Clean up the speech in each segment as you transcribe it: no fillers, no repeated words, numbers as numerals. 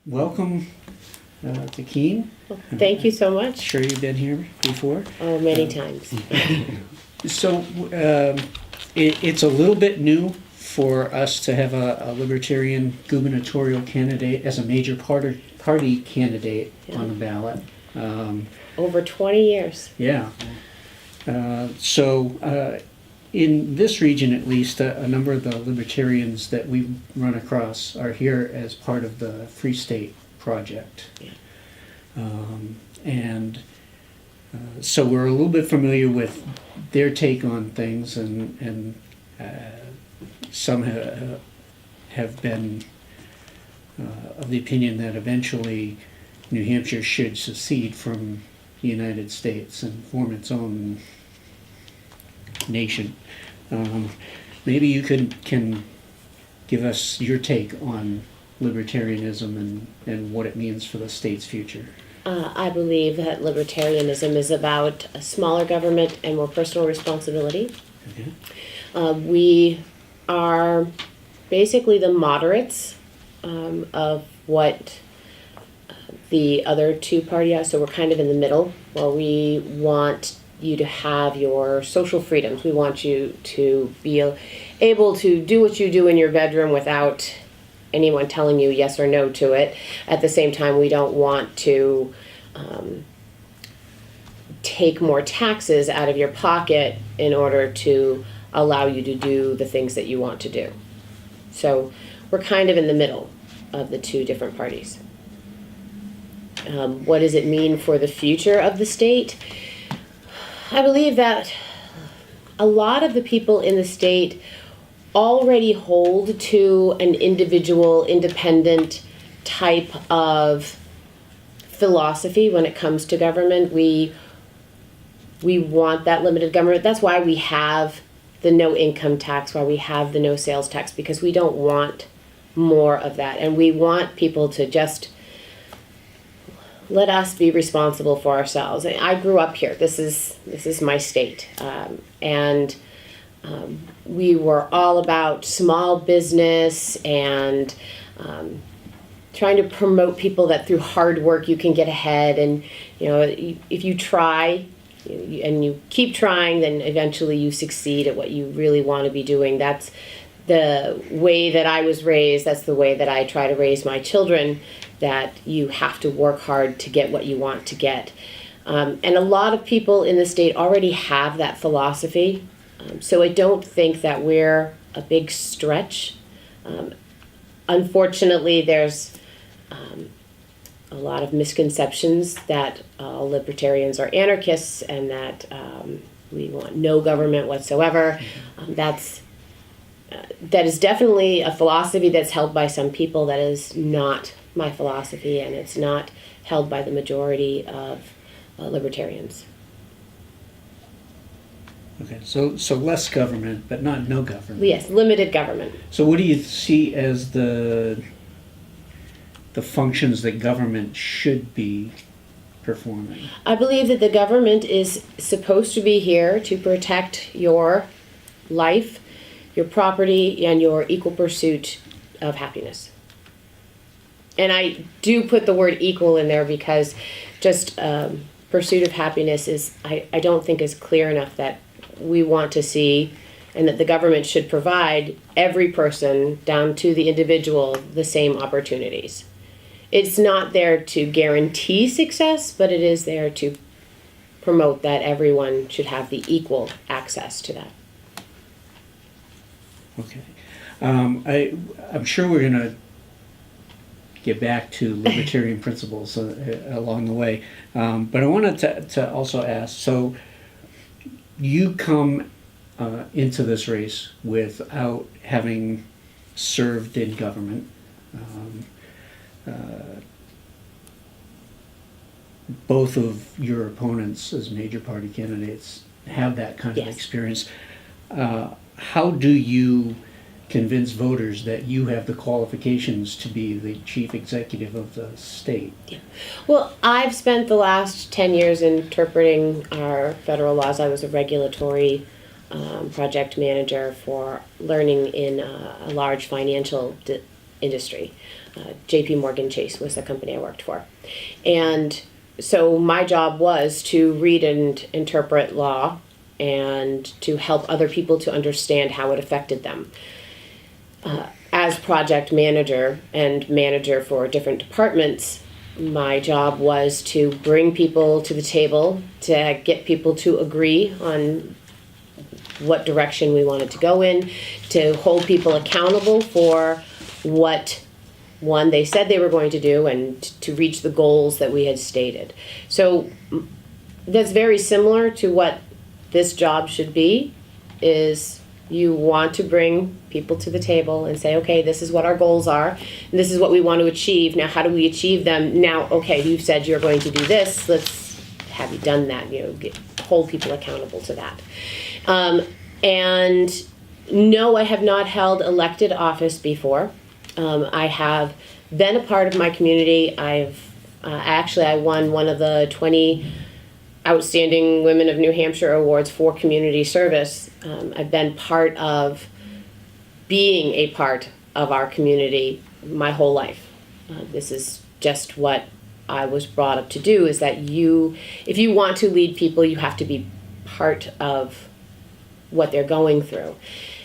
Welcome to Keene. Well, thank you so much. Sure you've been here before. Oh, many times. So it's a little bit new for us to have a Libertarian gubernatorial candidate as a major party candidate on the ballot. Over 20 years. Yeah. So in this region, at least, a number of the libertarians that we run across are here as part of the Free State Project. Yeah. So we're a little bit familiar with their take on things, and some have been of the opinion that eventually New Hampshire should secede from the United States and form its own nation. Maybe you can give us your take on libertarianism and what it means for the state's future. I believe that libertarianism is about a smaller government and more personal responsibility. Okay. We are basically the moderates of what the other two parties are, so we're kind of in the middle. Well, we want you to have your social freedoms. We want you to be able to do what you do in your bedroom without anyone telling you yes or no to it. At the same time, we don't want to take more taxes out of your pocket in order to allow you to do the things that you want to do. So we're kind of in the middle of the two different parties. What does it mean for the future of the state? I believe that a lot of the people in the state already hold to an individual, independent type of philosophy when it comes to government. We want that limited government. That's why we have the no income tax, why we have the no sales tax, because we don't want more of that. And we want people to just let us be responsible for ourselves. I grew up here. This is my state. We were all about small business and trying to promote people that through hard work you can get ahead. And if you try and you keep trying, then eventually you succeed at what you really want to be doing. That's the way that I was raised. That's the way that I try to raise my children, that you have to work hard to get what you want to get. And a lot of people in the state already have that philosophy. So I don't think that we're a big stretch. Unfortunately, there's a lot of misconceptions that libertarians are anarchists and that we want no government whatsoever. That is definitely a philosophy that's held by some people. That is not my philosophy, and it's not held by the majority of libertarians. Okay, so less government, but not no government. Yes, limited government. So what do you see as the functions that government should be performing? I believe that the government is supposed to be here to protect your life, your property, and your equal pursuit of happiness. And I do put the word equal in there because just pursuit of happiness is, I don't think is clear enough that we want to see and that the government should provide every person down to the individual the same opportunities. It's not there to guarantee success, but it is there to promote that everyone should have the equal access to that. Okay. I'm sure we're going to get back to libertarian principles along the way. But I wanted to also ask, so you come into this race without having served in government. Both of your opponents as major party candidates have that kind of experience. How do you convince voters that you have the qualifications to be the chief executive of the state? Yeah. Well, I've spent the last 10 years interpreting our federal laws. I was a regulatory project manager for learning in a large financial industry. JP Morgan Chase was the company I worked for. And so my job was to read and interpret law and to help other people to understand how it affected them. As project manager and manager for different departments, my job was to bring people to the table, to get people to agree on what direction we wanted to go in, to hold people accountable for what one they said they were going to do, and to reach the goals that we had stated. So that's very similar to what this job should be, is you want to bring people to the table and say, okay, this is what our goals are, and this is what we want to achieve. Now, how do we achieve them? Now, okay, you've said you're going to do this. Let's have you done that. Hold people accountable to that. And no, I have not held elected office before. I have been a part of my community. I won one of the 20 Outstanding Women of New Hampshire Awards for community service. I've been being a part of our community my whole life. This is just what I was brought up to do, is that if you want to lead people, you have to be part of what they're going through.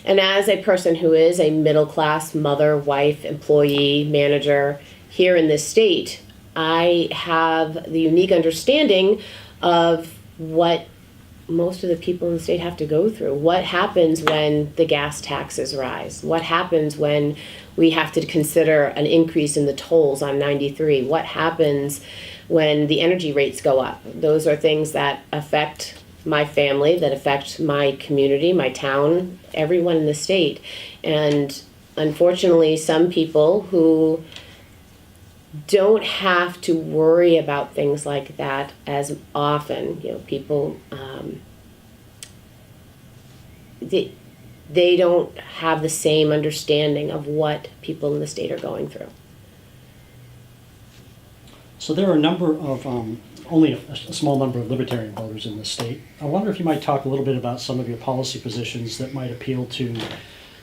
And as a person who is a middle-class mother, wife, employee, manager here in this state, I have the unique understanding of what most of the people in the state have to go through. What happens when the gas taxes rise? What happens when we have to consider an increase in the tolls on 93? What happens when the energy rates go up? Those are things that affect my family, that affect my community, my town, everyone in the state. And unfortunately, some people who don't have to worry about things like that as often, people, they don't have the same understanding of what people in the state are going through. So there are a number of, only a small number of Libertarian voters in the state. I wonder if you might talk a little bit about some of your policy positions that might appeal to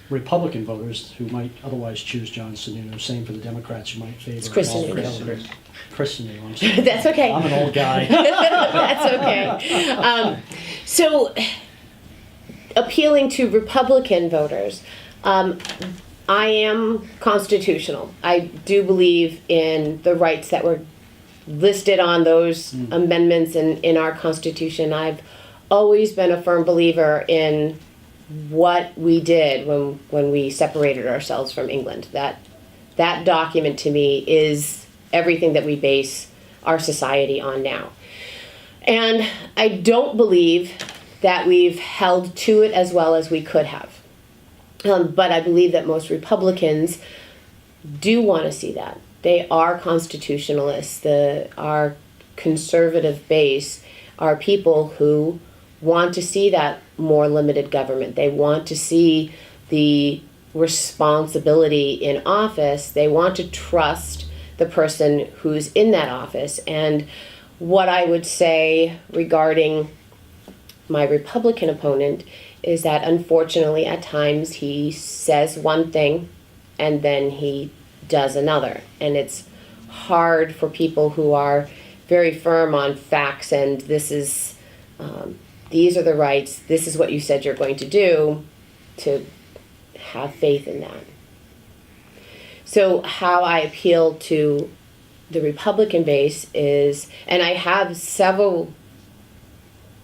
Republican voters who might otherwise choose John Sununu. Same for the Democrats who might favor Chris Paul Sununu. Kelly. Chris Sununu, I'm sorry. That's okay. I'm an old guy. That's okay. So, appealing to Republican voters, I am constitutional. I do believe in the rights that were listed on those amendments in our Constitution. I've always been a firm believer in what we did when we separated ourselves from England. That document to me is everything that we base our society on now. And I don't believe that we've held to it as well as we could have. But I believe that most Republicans do want to see that. They are constitutionalists. Our conservative base are people who want to see that more limited government. They want to see the responsibility in office. They want to trust the person who's in that office. And what I would say regarding my Republican opponent is that unfortunately at times he says one thing and then he does another. And it's hard for people who are very firm on facts and this is these are the rights, this is what you said you're going to do, to have faith in that. So how I appeal to the Republican base is, and I have several,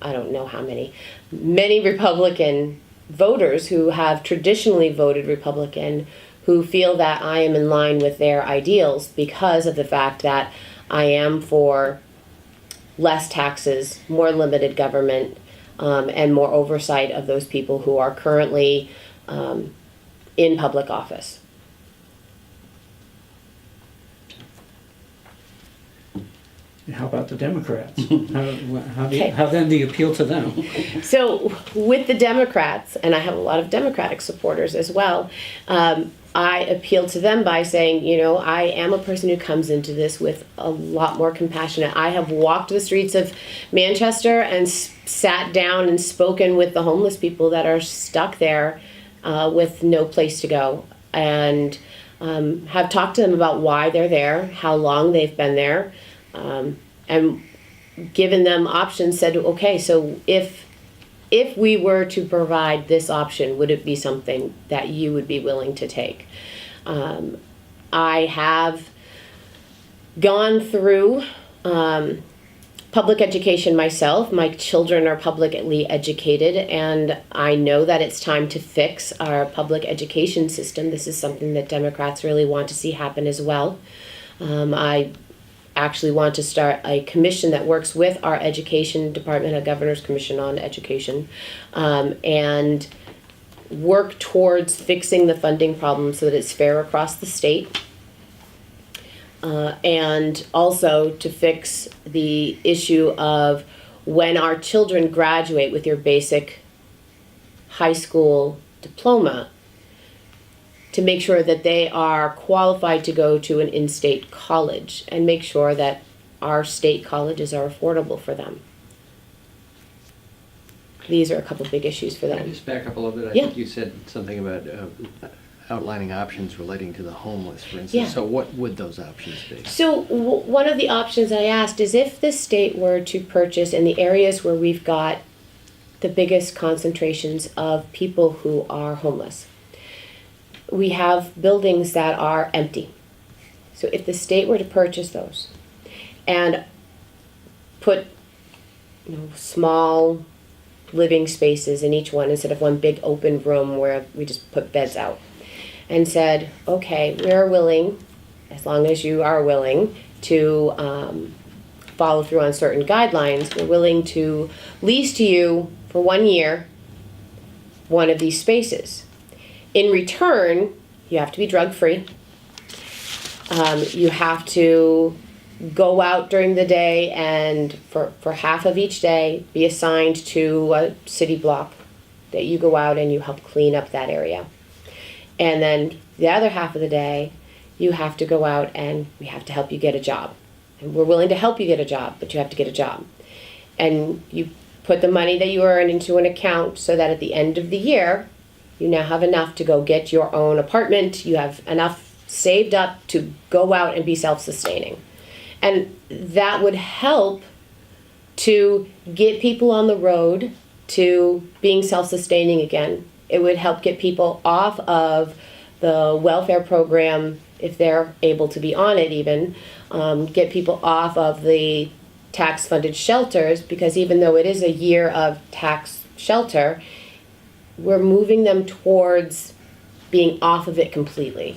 I don't know how many Republican voters who have traditionally voted Republican who feel that I am in line with their ideals because of the fact that I am for less taxes, more limited government, and more oversight of those people who are currently in public office. How about the Democrats? How then do you appeal to them? So with the Democrats, and I have a lot of Democratic supporters as well, I appeal to them by saying, I am a person who comes into this with a lot more compassion. I have walked the streets of Manchester and sat down and spoken with the homeless people that are stuck there with no place to go. And have talked to them about why they're there, how long they've been there, and given them options, said, okay, so if we were to provide this option, would it be something that you would be willing to take? I have gone through public education myself. My children are publicly educated, and I know that it's time to fix our public education system. This is something that Democrats really want to see happen as well. I actually want to start a commission that works with our education department, a governor's commission on education, and work towards fixing the funding problem so that it's fair across the state. And also to fix the issue of when our children graduate with your basic high school diploma, to make sure that they are qualified to go to an in-state college and make sure that our state colleges are affordable for them. These are a couple big issues for Can I them. just back up a little bit? I Yeah. think you said something about outlining options relating to the homeless, for instance. Yeah. So what would those options be? So one of the options I asked is if the state were to purchase in the areas where we've got the biggest concentrations of people who are homeless. We have buildings that are empty. So if the state were to purchase those and put small living spaces in each one instead of one big open room where we just put beds out, and said, okay, we're willing, as long as you are willing, to follow through on certain guidelines, we're willing to lease to you for 1 year one of these spaces. In return, you have to be drug-free. You have to go out during the day and for half of each day be assigned to a city block that you go out and you help clean up that area. And then the other half of the day, you have to go out and we have to help you get a job. And we're willing to help you get a job, but you have to get a job. And you put the money that you earn into an account so that at the end of the year, you now have enough to go get your own apartment. You have enough saved up to go out and be self-sustaining. And that would help to get people on the road to being self-sustaining again. It would help get people off of the welfare program if they're able to be on it even. Get people off of the tax-funded shelters, because even though it is a year of tax shelter, we're moving them towards being off of it completely.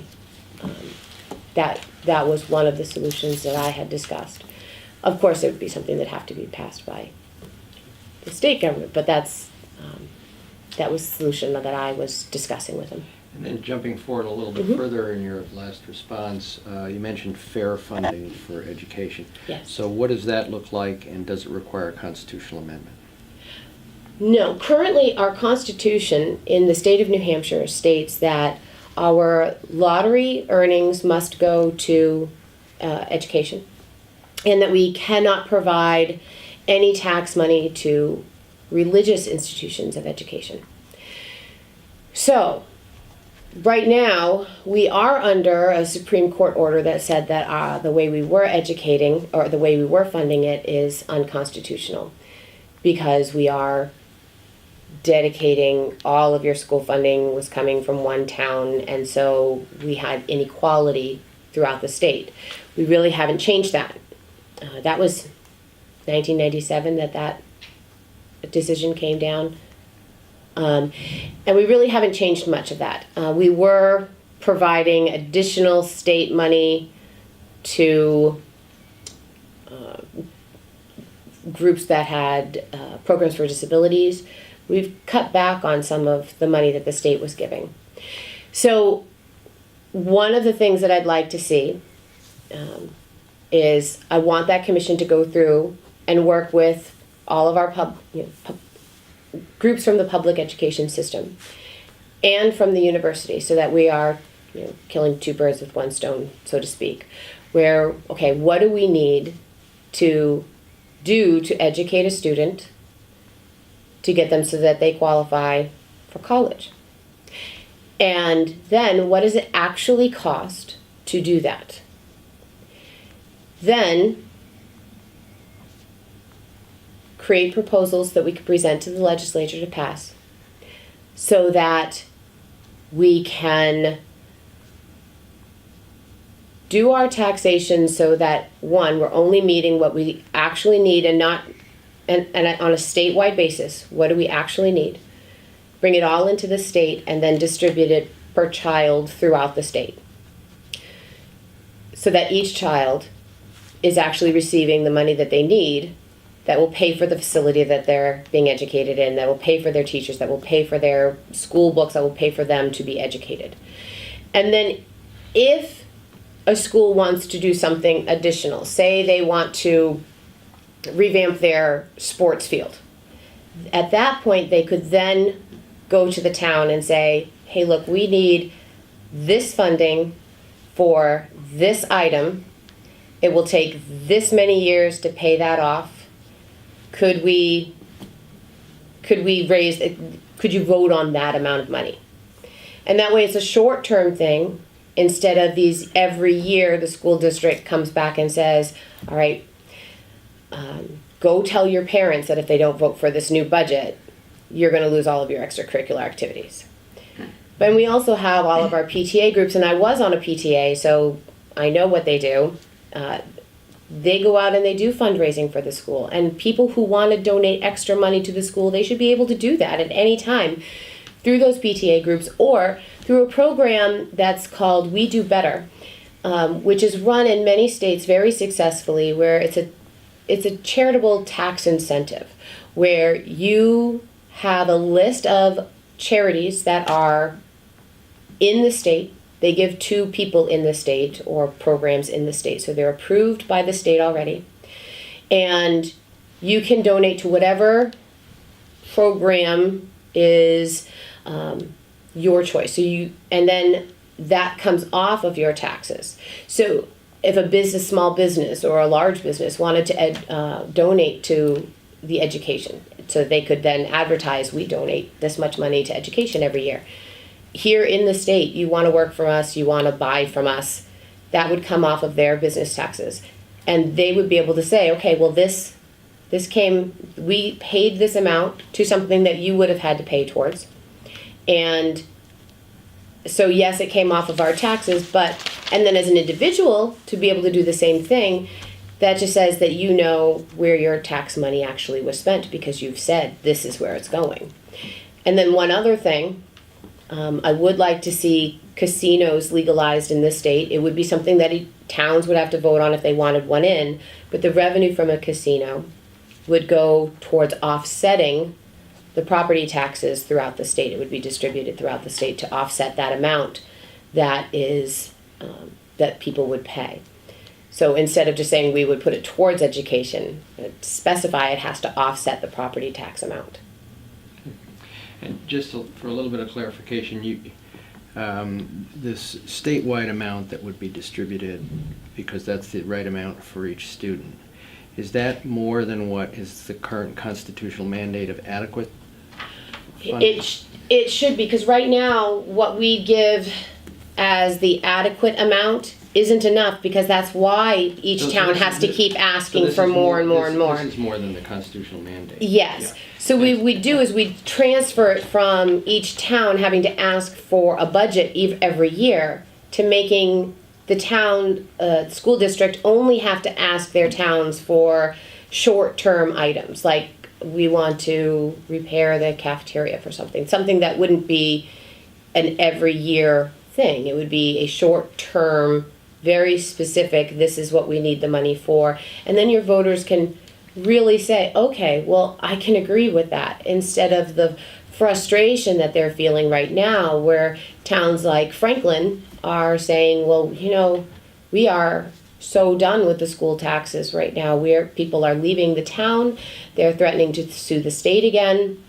That was one of the solutions that I had discussed. Of course, it would be something that have to be passed by the state government, but that was the solution that I was discussing with them. And then jumping forward a little bit further in your last response, you mentioned fair funding for education. Yes. So what does that look like, and does it require a constitutional amendment? No, currently our Constitution in the state of New Hampshire states that our lottery earnings must go to education, and that we cannot provide any tax money to religious institutions of education. So, right now, we are under a Supreme Court order that said that the way we were educating, or the way we were funding it, is unconstitutional, because we are dedicating all of your school funding was coming from one town, and so we had inequality throughout the state. We really haven't changed that. That was 1997 that decision came down. And we really haven't changed much of that. We were providing additional state money to groups that had programs for disabilities. We've cut back on some of the money that the state was giving. So one of the things that I'd like to see is I want that commission to go through and work with all of our groups from the public education system and from the university, so that we are killing two birds with one stone, so to speak. Where, okay, what do we need to do to educate a student to get them so that they qualify for college? And then what does it actually cost to do that? Then create proposals that we can present to the legislature to pass so that we can do our taxation so that, one, we're only meeting what we actually need and not, and on a statewide basis, what do we actually need? Bring it all into the state and then distribute it per child throughout the state. So that each child is actually receiving the money that they need that will pay for the facility that they're being educated in, that will pay for their teachers, that will pay for their school books, that will pay for them to be educated. And then if a school wants to do something additional, say they want to revamp their sports field, at that point they could then go to the town and say, hey, look, we need this funding for this item. It will take this many years to pay that off. Could you vote on that amount of money? And that way it's a short-term thing instead of these every year the school district comes back and says, all right, go tell your parents that if they don't vote for this new budget, you're going to lose all of your extracurricular activities. But we also have all of our PTA groups, and I was on a PTA, so I know what they do. They go out and they do fundraising for the school. And people who want to donate extra money to the school, they should be able to do that at any time through those PTA groups or through a program that's called We Do Better, which is run in many states very successfully, where it's a charitable tax incentive where you have a list of charities that are in the state. They give to people in the state or programs in the state. So they're approved by the state already. And you can donate to whatever program is your choice. And then that comes off of your taxes. So if a small business or a large business wanted to donate to the education, so they could then advertise, we donate this much money to education every year. Here in the state, you want to work for us, you want to buy from us, that would come off of their business taxes. And they would be able to say, okay, well, we paid this amount to something that you would have had to pay towards. And so yes, it came off of our taxes, and then as an individual, to be able to do the same thing, that just says that you know where your tax money actually was spent because you've said this is where it's going. And then one other thing, I would like to see casinos legalized in this state. It would be something that towns would have to vote on if they wanted one in, but the revenue from a casino would go towards offsetting the property taxes throughout the state. It would be distributed throughout the state to offset that amount that is that people would pay. So instead of just saying we would put it towards education, specify it has to offset the property tax amount. And just for a little bit of clarification, this statewide amount that would be distributed, because that's the right amount for each student, is that more than what is the current constitutional mandate of adequate funding? It should be, because right now what we give as the adequate amount isn't enough, because that's why each town has to keep asking for more and more and more. This is more than the constitutional mandate. Yes. Yeah. So we do is we transfer it from each town having to ask for a budget every year to making the town school district only have to ask their towns for short-term items, like we want to repair the cafeteria for something that wouldn't be an every year thing. It would be a short-term, very specific, this is what we need the money for. And then your voters can really say, okay, well, I can agree with that, instead of the frustration that they're feeling right now, where towns like Franklin are saying, well, we are so done with the school taxes right now. People are leaving the town. They're threatening to sue the state again.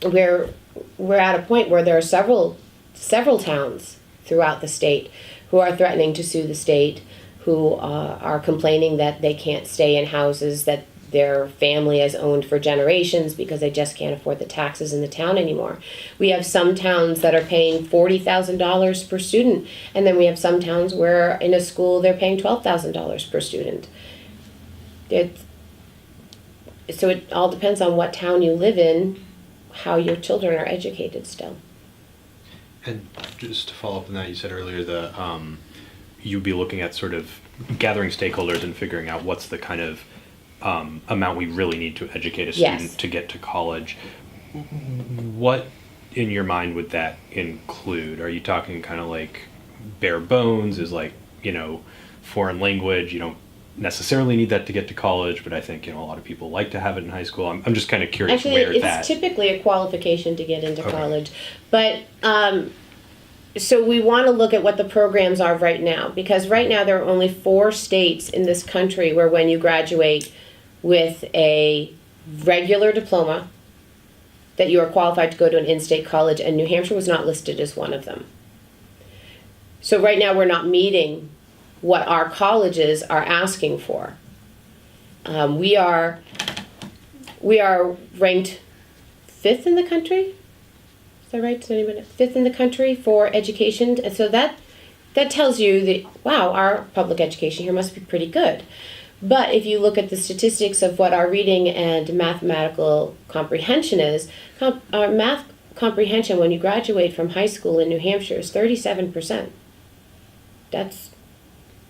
We're at a point where there are several towns throughout the state who are threatening to sue the state, who are complaining that they can't stay in houses, that their family has owned for generations because they just can't afford the taxes in the town anymore. We have some towns that are paying $40,000 per student, and then we have some towns where in a school they're paying $12,000 per student. So it all depends on what town you live in, how your children are educated still. And just to follow up on that, you said earlier that you'd be looking at sort of gathering stakeholders and figuring out what's the kind of amount we really need to educate a student Yes. to get to college. What in your mind would that include? Are you talking kind of like bare bones, is like, foreign language? You don't necessarily need that to get to college, but I think, a lot of people like to have it in high school. I'm just kind of curious Actually, where it's that... typically a qualification to get into Okay. college. But, so we want to look at what the programs are right now, because right now there are only 4 states in this country where when you graduate with a regular diploma, that you are qualified to go to an in-state college, and New Hampshire was not listed as one of them. So right now we're not meeting what our colleges are asking for. We are ranked 5th in the country. Is that right? Does anybody? 5th in the country for education, and so that tells you that, wow, our public education here must be pretty good. But if you look at the statistics of what our reading and mathematical comprehension is, our math comprehension when you graduate from high school in New Hampshire is 37%. That's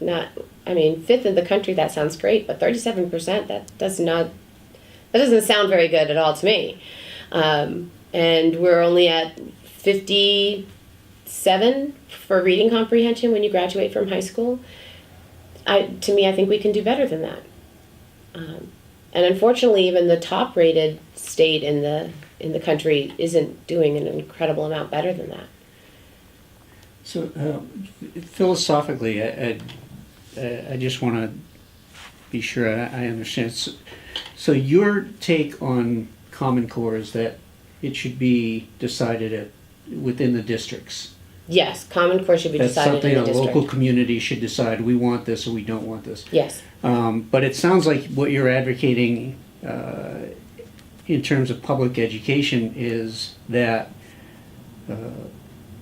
not, 5th in the country, that sounds great, but 37%, that doesn't sound very good at all to me. And we're only at 57 for reading comprehension when you graduate from high school. To me, I think we can do better than that. And unfortunately, even the top-rated state in the country isn't doing an incredible amount better than that. So philosophically, I just want to be sure I understand. So your take on Common Core is that it should be decided within the districts. Yes, Common Core should be That's decided something in a the district. local community should decide. We want this or we don't want this. Yes. But it sounds like what you're advocating in terms of public education is that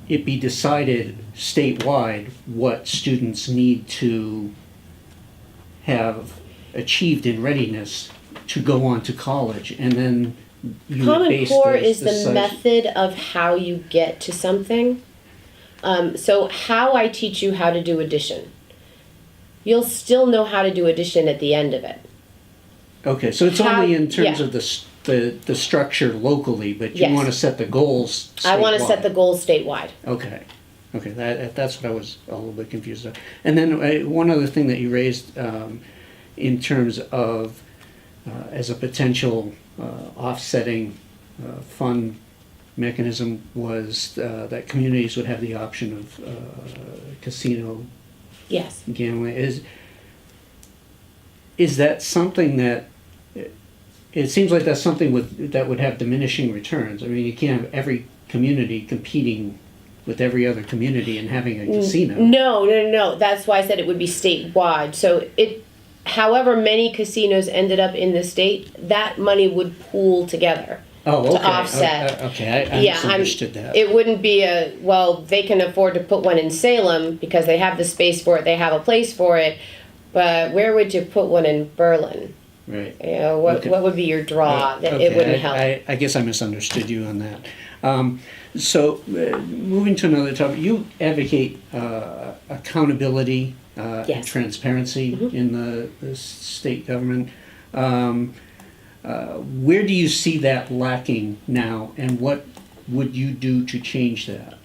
it be decided statewide what students need to have achieved in readiness to go on to college, and then you would Common base Core those is the decisions- method of how you get to something. So how I teach you how to do addition. You'll still know how to do addition at the end of it. Okay, so it's How- only in terms yeah. of the structure locally, but you Yes. want to set the goals statewide. I want to set the goals statewide. Okay, that's what I was a little bit confused about. And then one other thing that you raised in terms of as a potential offsetting fund mechanism was that communities would have the option of casino Yes. gambling. Is that something that it seems like that's something that would have diminishing returns? I mean, you can't have every community competing with every other community and having a casino. No. That's why I said it would be statewide. So however many casinos ended up in the state, that money would pool together. Oh, okay. To offset. Okay, I misunderstood that. It wouldn't be they can afford to put one in Salem because they have the space for it, they have a place for it, but where would you put one in Berlin? Right. What Okay. would be your draw? That Okay, it wouldn't help. I guess I misunderstood you on that. So, moving to another topic, you advocate accountability and Yes. transparency in the state government. Where do you see that lacking now, and what would you do to change that?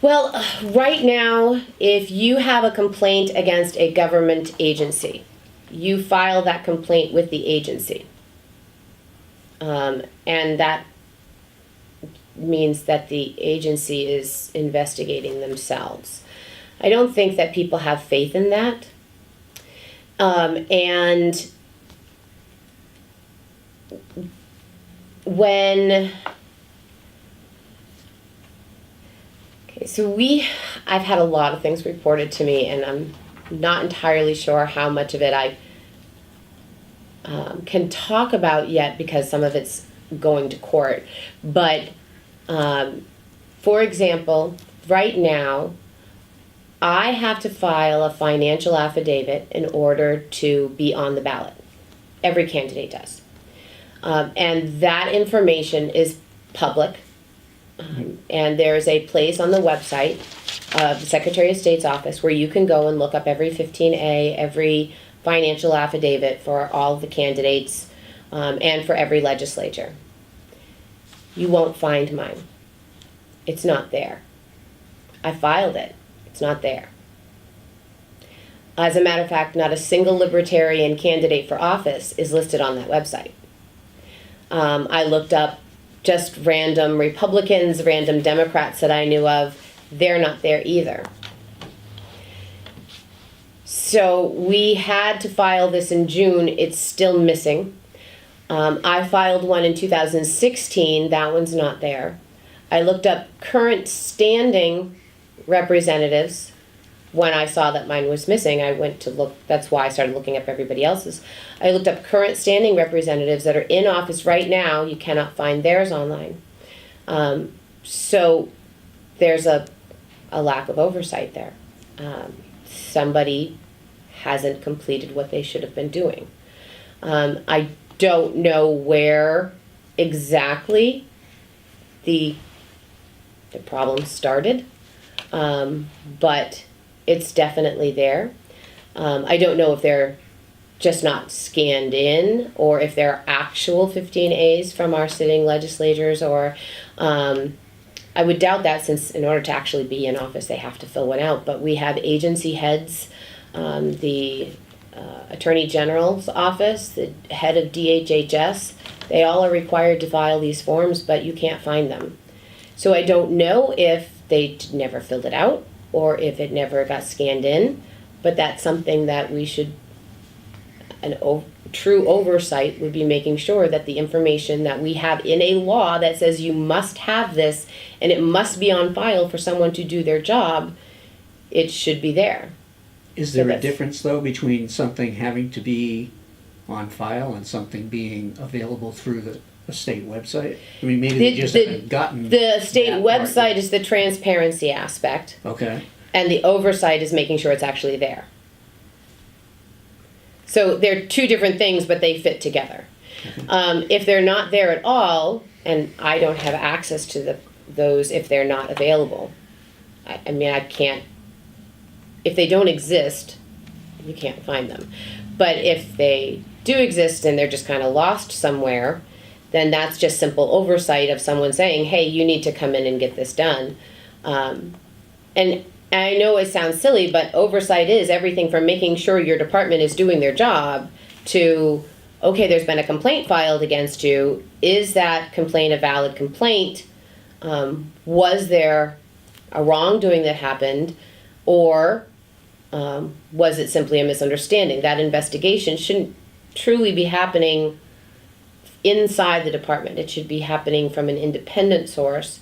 Well, right now, if you have a complaint against a government agency, you file that complaint with the agency. And that means that the agency is investigating themselves. I don't think that people have faith in that. And when... Okay, so I've had a lot of things reported to me, and I'm not entirely sure how much of it can talk about yet because some of it's going to court. But for example, right now, I have to file a financial affidavit in order to be on the ballot. Every candidate does. And that information is public. And there's a place on the website of the Secretary of State's office where you can go and look up every 15A, every financial affidavit for all of the candidates, and for every legislature. You won't find mine. It's not there. I filed it. It's not there. As a matter of fact, not a single Libertarian candidate for office is listed on that website. I looked up just random Republicans, random Democrats that I knew of. They're not there either. So we had to file this in June. It's still missing. I filed one in 2016. That one's not there. I looked up current standing representatives. When I saw that mine was missing, I went to look. That's why I started looking up everybody else's. I looked up current standing representatives that are in office right now. You cannot find theirs online. So there's a lack of oversight there. Somebody hasn't completed what they should have been doing. I don't know where exactly the problem started, but it's definitely there. I don't know if they're just not scanned in or if they're actual 15As from our sitting legislators, or I would doubt that, since in order to actually be in office they have to fill one out. But we have agency heads, the Attorney General's office, the head of DHHS, they all are required to file these forms, but you can't find them. So I don't know if they never filled it out or if it never got scanned in, but that's something that we should, true oversight would be making sure that the information that we have in a law that says you must have this and it must be on file for someone to do their job, it should be there. Is there a difference, though, between something having to be on file and something being available through the state website? I mean, maybe they just haven't gotten the state that part website yet. is the transparency aspect. Okay. And the oversight is making sure it's actually there. So they're two different things, but they fit together. If they're not there at all, and I don't have access to those if they're not available, I mean, I can't. If they don't exist, you can't find them. But if they do exist and they're just kind of lost somewhere, then that's just simple oversight of someone saying, hey, you need to come in and get this done. And I know it sounds silly, but oversight is everything from making sure your department is doing their job to, okay, there's been a complaint filed against you. Is that complaint a valid complaint? Was there a wrongdoing that happened? Or was it simply a misunderstanding? That investigation shouldn't truly be happening inside the department. It should be happening from an independent source,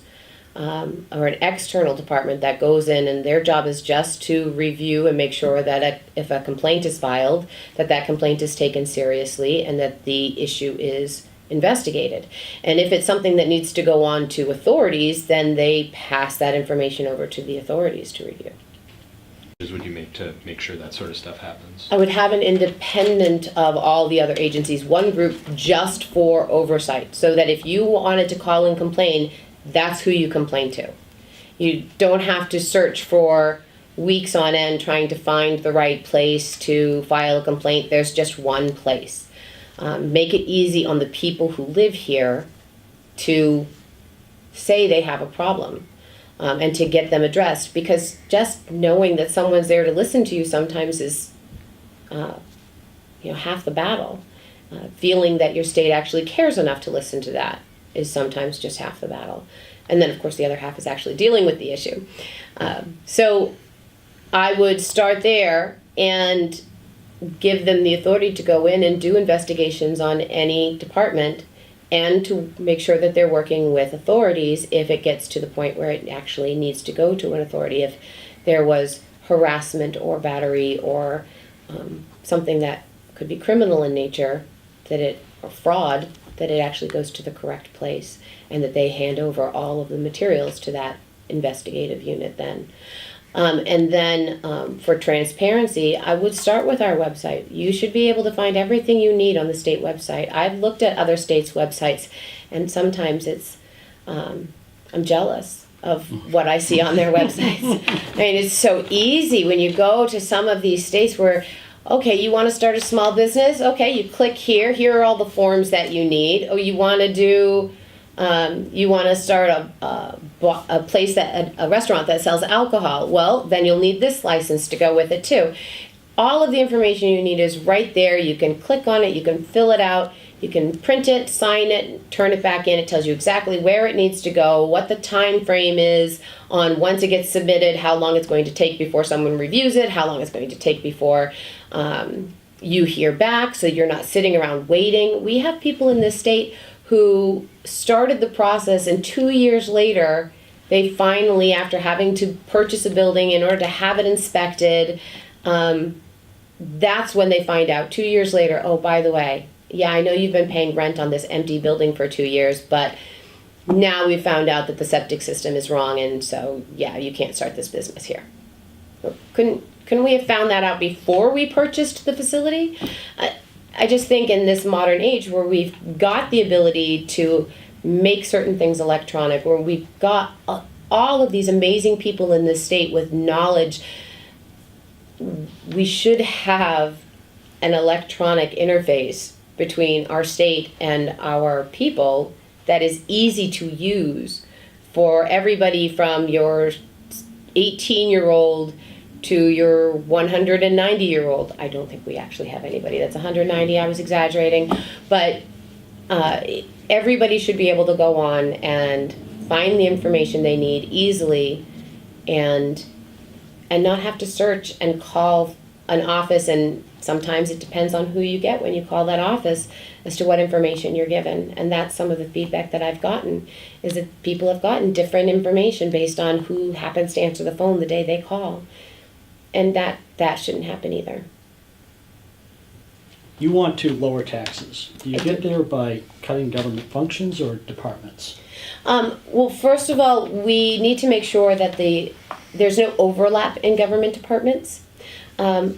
or an external department that goes in, and their job is just to review and make sure that if a complaint is filed, that complaint is taken seriously and that the issue is investigated. And if it's something that needs to go on to authorities, then they pass that information over to the authorities to review. Would you make to make sure that sort of stuff happens? I would have an independent of all the other agencies, one group just for oversight, so that if you wanted to call and complain, that's who you complain to. You don't have to search for weeks on end trying to find the right place to file a complaint. There's just one place. Make it easy on the people who live here to say they have a problem. And to get them addressed, because just knowing that someone's there to listen to you sometimes is, half the battle. Feeling that your state actually cares enough to listen to that is sometimes just half the battle. And then, of course, the other half is actually dealing with the issue. So I would start there and give them the authority to go in and do investigations on any department, and to make sure that they're working with authorities if it gets to the point where it actually needs to go to an authority. If there was harassment or battery or something that could be criminal in nature, or fraud, that it actually goes to the correct place, and that they hand over all of the materials to that investigative unit then. And then for transparency, I would start with our website. You should be able to find everything you need on the state website. I've looked at other states' websites, and sometimes I'm jealous of what I see on their websites. I mean, it's so easy when you go to some of these states where, okay, you want to start a small business? Okay, you click here. Here are all the forms that you need. Oh, you want to do... you want to start a place a restaurant that sells alcohol. Well, then you'll need this license to go with it too. All of the information you need is right there. You can click on it. You can fill it out. You can print it, sign it, turn it back in. It tells you exactly where it needs to go, what the time frame is on once it gets submitted, how long it's going to take before someone reviews it, how long it's going to take before you hear back, so you're not sitting around waiting. We have people in this state who started the process, and 2 years later, they finally, after having to purchase a building in order to have it inspected, that's when they find out 2 years later, oh, by the way, yeah, I know you've been paying rent on this empty building for 2 years, but now we found out that the septic system is wrong, and so, yeah, you can't start this business here. Couldn't we have found that out before we purchased the facility? I just think in this modern age where we've got the ability to make certain things electronic, where we've got all of these amazing people in this state with knowledge, we should have an electronic interface between our state and our people that is easy to use for everybody from your 18-year-old to your 190-year-old. I don't think we actually have anybody that's 190. I was exaggerating. But everybody should be able to go on and find the information they need easily and not have to search and call an office. And sometimes it depends on who you get when you call that office as to what information you're given. And that's some of the feedback that I've gotten, is that people have gotten different information based on who happens to answer the phone the day they call. And that shouldn't happen either. You want to lower taxes. Do you get there by cutting government functions or departments? Well, first of all, we need to make sure that there's no overlap in government departments. I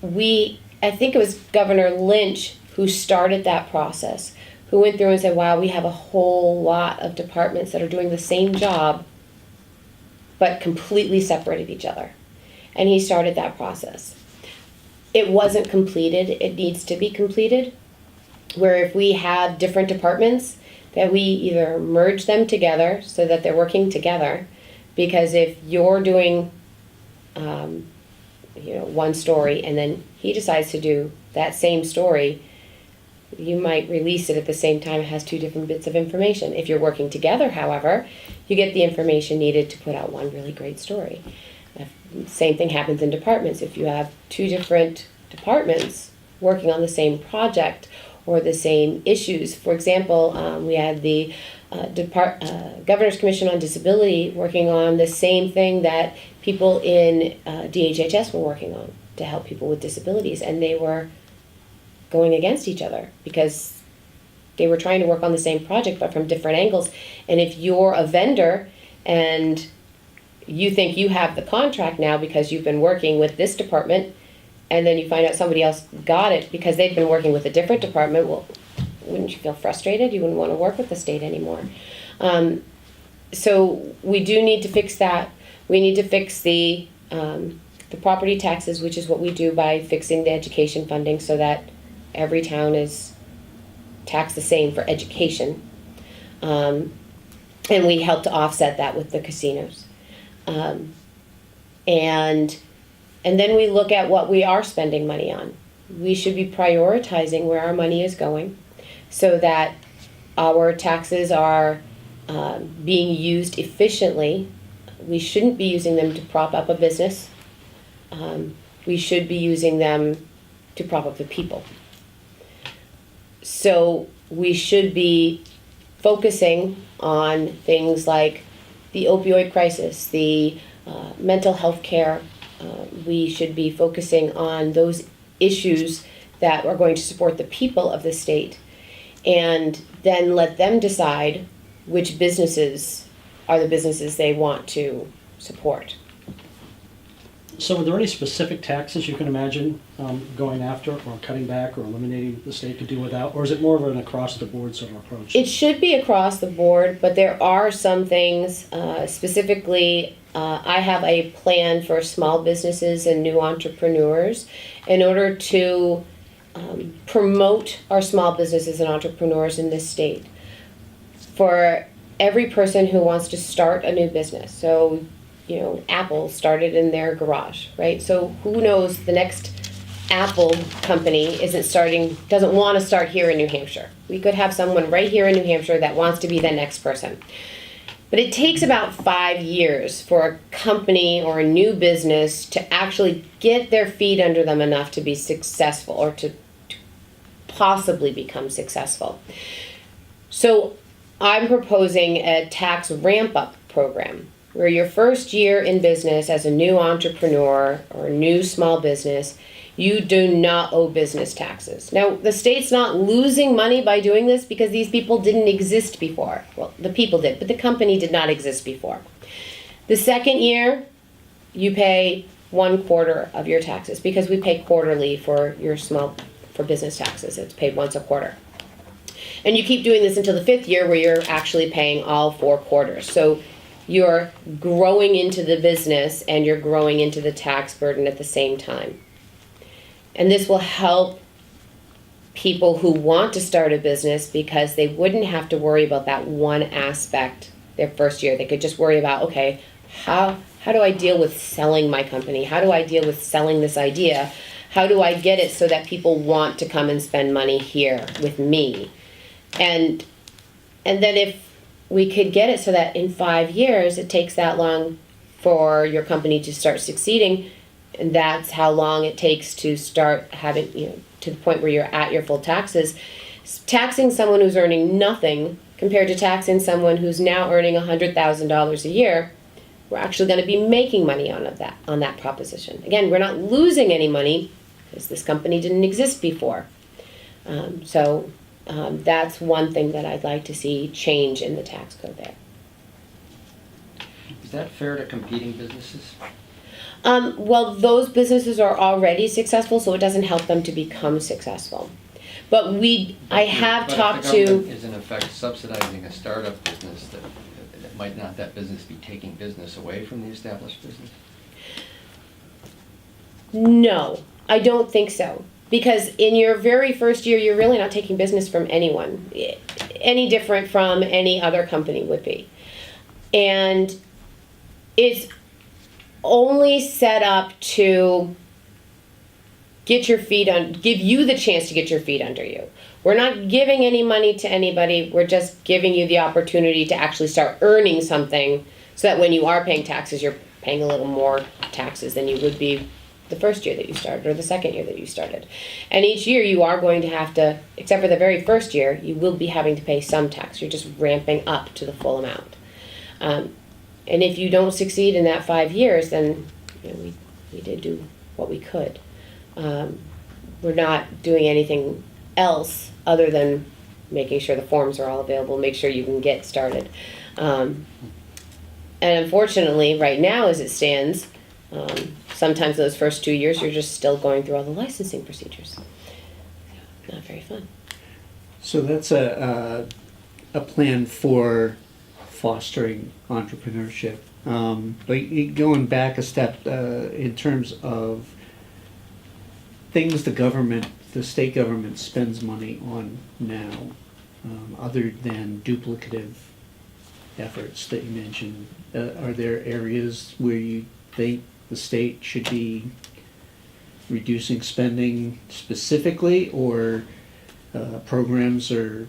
think it was Governor Lynch who started that process, who went through and said, wow, we have a whole lot of departments that are doing the same job, but completely separated each other. And he started that process. It wasn't completed. It needs to be completed, where if we have different departments, that we either merge them together so that they're working together. Because if you're doing one story and then he decides to do that same story, you might release it at the same time. It has two different bits of information. If you're working together, however, you get the information needed to put out one really great story. Same thing happens in departments. If you have two different departments working on the same project or the same issues. For example, we had the Governor's Commission on Disability working on the same thing that people in DHHS were working on to help people with disabilities, and they were going against each other because they were trying to work on the same project but from different angles. And if you're a vendor and you think you have the contract now because you've been working with this department, and then you find out somebody else got it because they've been working with a different department, well, wouldn't you feel frustrated? You wouldn't want to work with the state anymore. So we do need to fix that. We need to fix the property taxes, which is what we do by fixing the education funding so that every town is taxed the same for education. And we help to offset that with the casinos. And then we look at what we are spending money on. We should be prioritizing where our money is going so that our taxes are being used efficiently. We shouldn't be using them to prop up a business. We should be using them to prop up the people. So we should be focusing on things like the opioid crisis, the mental health care. We should be focusing on those issues that are going to support the people of the state, and then let them decide which businesses are the businesses they want to support. So are there any specific taxes you can imagine going after or cutting back or eliminating the state could do without? Or is it more of an across-the-board sort of approach? It should be across the board, but there are some things, specifically, I have a plan for small businesses and new entrepreneurs in order to promote our small businesses and entrepreneurs in this state. For every person who wants to start a new business, so Apple started in their garage, right? So who knows, the next Apple company doesn't want to start here in New Hampshire. We could have someone right here in New Hampshire that wants to be the next person. But it takes about 5 years for a company or a new business to actually get their feet under them enough to be successful or to possibly become successful. So I'm proposing a tax ramp-up program where your first year in business as a new entrepreneur or a new small business, you do not owe business taxes. Now, the state's not losing money by doing this because these people didn't exist before. Well, the people did, but the company did not exist before. The second year, you pay 1/4 of your taxes because we pay quarterly for business taxes. It's paid once a quarter. And you keep doing this until the 5th year where you're actually paying all 4 quarters. So you're growing into the business and you're growing into the tax burden at the same time. And this will help people who want to start a business because they wouldn't have to worry about that one aspect their first year. They could just worry about, okay, how do I deal with selling my company? How do I deal with selling this idea? How do I get it so that people want to come and spend money here with me? And then if we could get it so that in 5 years it takes that long for your company to start succeeding, and that's how long it takes to start having, to the point where you're at your full taxes. Taxing someone who's earning nothing compared to taxing someone who's now earning $100,000 a year, we're actually going to be making money on that proposition. Again, we're not losing any money because this company didn't exist before. That's one thing that I'd like to see change in the tax code there. Is that fair to competing businesses? Well, those businesses are already successful, so it doesn't help them to become successful. But I have talked But the to... government is in effect subsidizing a startup business that might not that business be taking business away from the established business? No, I don't think so. Because in your very first year, you're really not taking business from anyone, any different from any other company would be. And it's only set up to give you the chance to get your feet under you. We're not giving any money to anybody. We're just giving you the opportunity to actually start earning something so that when you are paying taxes, you're paying a little more taxes than you would be the first year that you started or the second year that you started. And each year you are going to have to, except for the very first year, you will be having to pay some tax. You're just ramping up to the full amount. And if you don't succeed in that 5 years, then we did do what we could. We're not doing anything else other than making sure the forms are all available, make sure you can get started. And unfortunately, right now as it stands, sometimes those first 2 years you're just still going through all the licensing procedures. Not very fun. So that's a plan for fostering entrepreneurship. But going back a step in terms of things the state government spends money on now, other than duplicative efforts that you mentioned, are there areas where you think the state should be reducing spending specifically, or programs or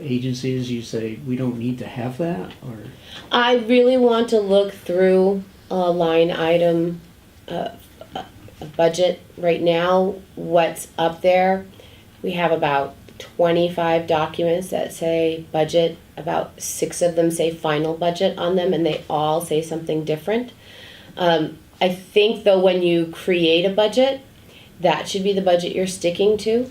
agencies you say we don't need to have that? Or I really want to look through a line item, a budget right now, what's up there. We have about 25 documents that say budget, about 6 of them say final budget on them, and they all say something different. I think though when you create a budget, that should be the budget you're sticking to.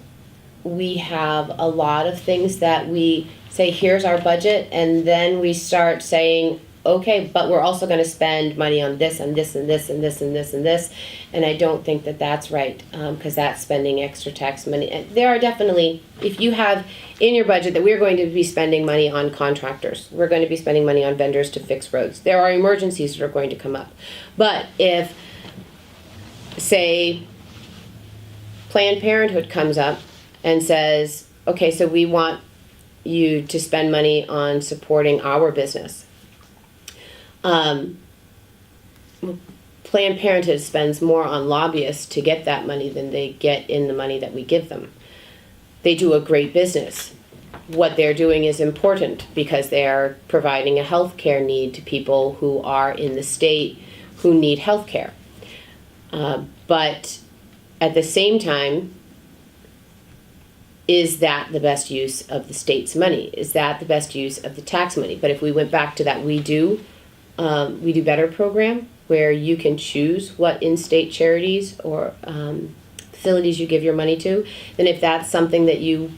We have a lot of things that we say, here's our budget, and then we start saying, okay, but we're also going to spend money on this and this and this and this and this and this. And I don't think that that's right, because that's spending extra tax money. And there are definitely, if you have in your budget that we're going to be spending money on contractors, we're going to be spending money on vendors to fix roads, there are emergencies that are going to come up. But if, say, Planned Parenthood comes up and says, okay, so we want you to spend money on supporting our business. Planned Parenthood spends more on lobbyists to get that money than they get in the money that we give them. They do a great business. What they're doing is important because they are providing a health care need to people who are in the state who need health care. But at the same time, is that the best use of the state's money? Is that the best use of the tax money? But if we went back to that We Do Better program, where you can choose what in-state charities or facilities you give your money to, then if that's something that you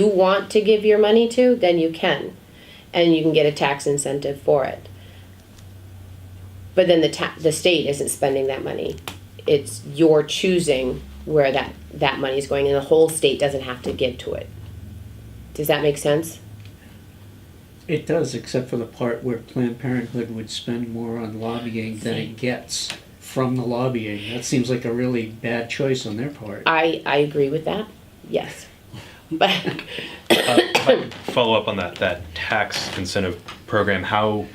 want to give your money to, then you can. And you can get a tax incentive for it. But then the state isn't spending that money. It's your choosing where that money is going, and the whole state doesn't have to give to it. Does that make sense? It does, except for the part where Planned Parenthood would spend more on lobbying than it gets from the lobbying. That seems like a really bad choice on their part. I agree with that, yes. But If I could follow up on that tax incentive program, how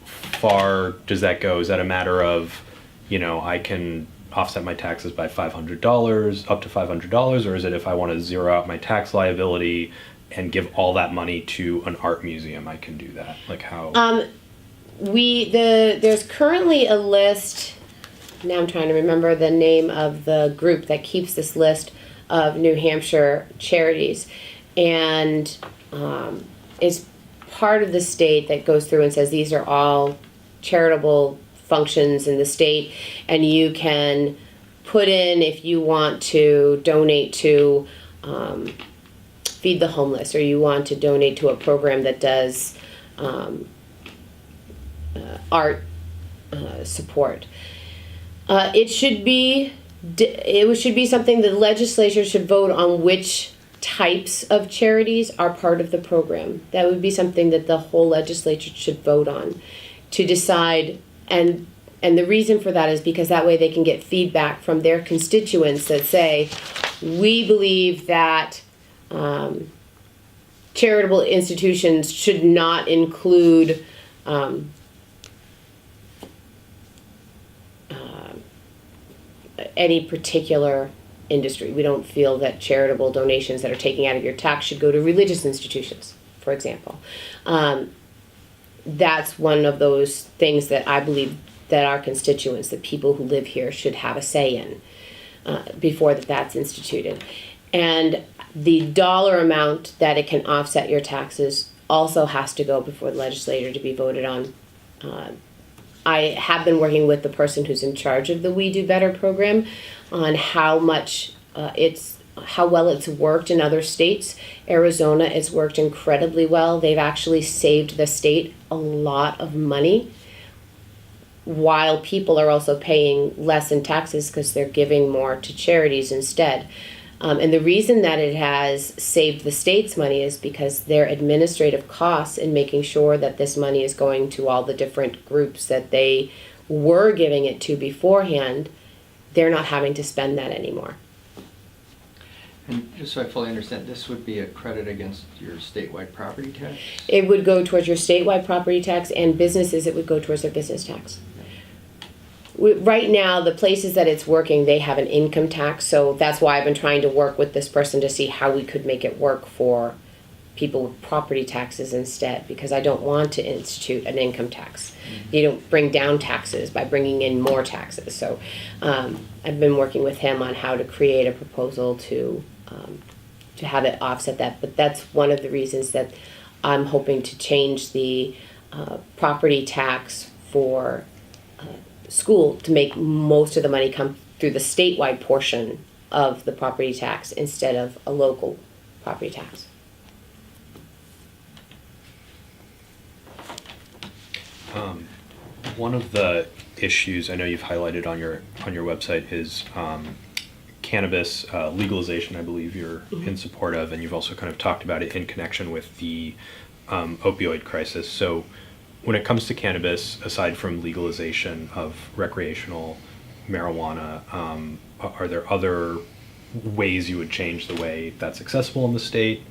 far does that go? Is that a matter of, I can offset my taxes by $500, up to $500, or is it if I want to zero out my tax liability and give all that money to an art museum, I can do that? Like how? There's currently a list. Now I'm trying to remember the name of the group that keeps this list of New Hampshire charities, and it's part of the state that goes through and says these are all charitable functions in the state, and you can put in if you want to donate to Feed the Homeless, or you want to donate to a program that does art support. It should be something the legislature should vote on which types of charities are part of the program. That would be something that the whole legislature should vote on to decide. And the reason for that is because that way they can get feedback from their constituents that say, we believe that charitable institutions should not include any particular industry. We don't feel that charitable donations that are taken out of your tax should go to religious institutions, for example. That's one of those things that I believe that our constituents, the people who live here, should have a say in before that's instituted. And the dollar amount that it can offset your taxes also has to go before the legislature to be voted on. I have been working with the person who's in charge of the We Do Better program on how much how well it's worked in other states. Arizona, it's worked incredibly well. They've actually saved the state a lot of money, while people are also paying less in taxes because they're giving more to charities instead. And the reason that it has saved the state's money is because their administrative costs in making sure that this money is going to all the different groups that they were giving it to beforehand, they're not having to spend that anymore. And just so I fully understand, this would be a credit against your statewide property tax? It would go towards your statewide property tax, and businesses, it would go towards their business tax. Right now, the places that it's working, they have an income tax, so that's why I've been trying to work with this person to see how we could make it work for people with property taxes instead, because I don't want to institute an income tax. You don't bring down taxes by bringing in more taxes. So I've been working with him on how to create a proposal to have it offset that. But that's one of the reasons that I'm hoping to change the property tax for school to make most of the money come through the statewide portion of the property tax instead of a local property tax. One of the issues I know you've highlighted on your website is cannabis legalization. I believe you're in support of, and you've also kind of talked about it in connection with the opioid crisis. So, when it comes to cannabis, aside from legalization of recreational marijuana, are there other ways you would change the way that's accessible in the state?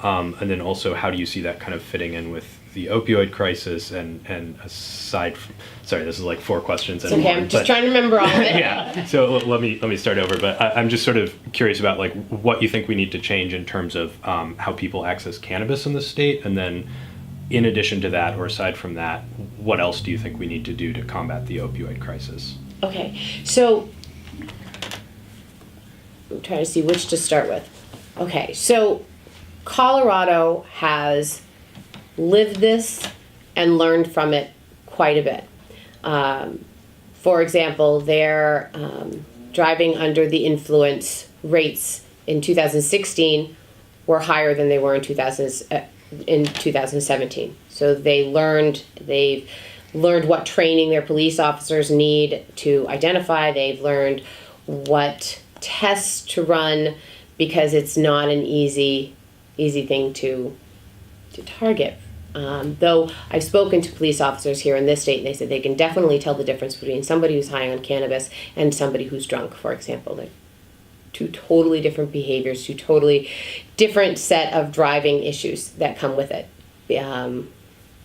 And then also, how do you see that kind of fitting in with the opioid crisis? And aside from, sorry, this is like 4 questions. It's okay, I'm just trying to remember all of it. Yeah. So let me start over. But I'm just sort of curious about like what you think we need to change in terms of how people access cannabis in the state, and then in addition to that, or aside from that, what else do you think we need to do to combat the opioid crisis? Okay, so I'm trying to see which to start with. Okay, so Colorado has lived this and learned from it quite a bit. For example, their driving under the influence rates in 2016 were higher than they were in 2017. So they've learned what training their police officers need to identify. They've learned what tests to run, because it's not an easy thing to target. Though I've spoken to police officers here in this state, and they said they can definitely tell the difference between somebody who's high on cannabis and somebody who's drunk, for example. They're 2 totally different behaviors, 2 totally different set of driving issues that come with it.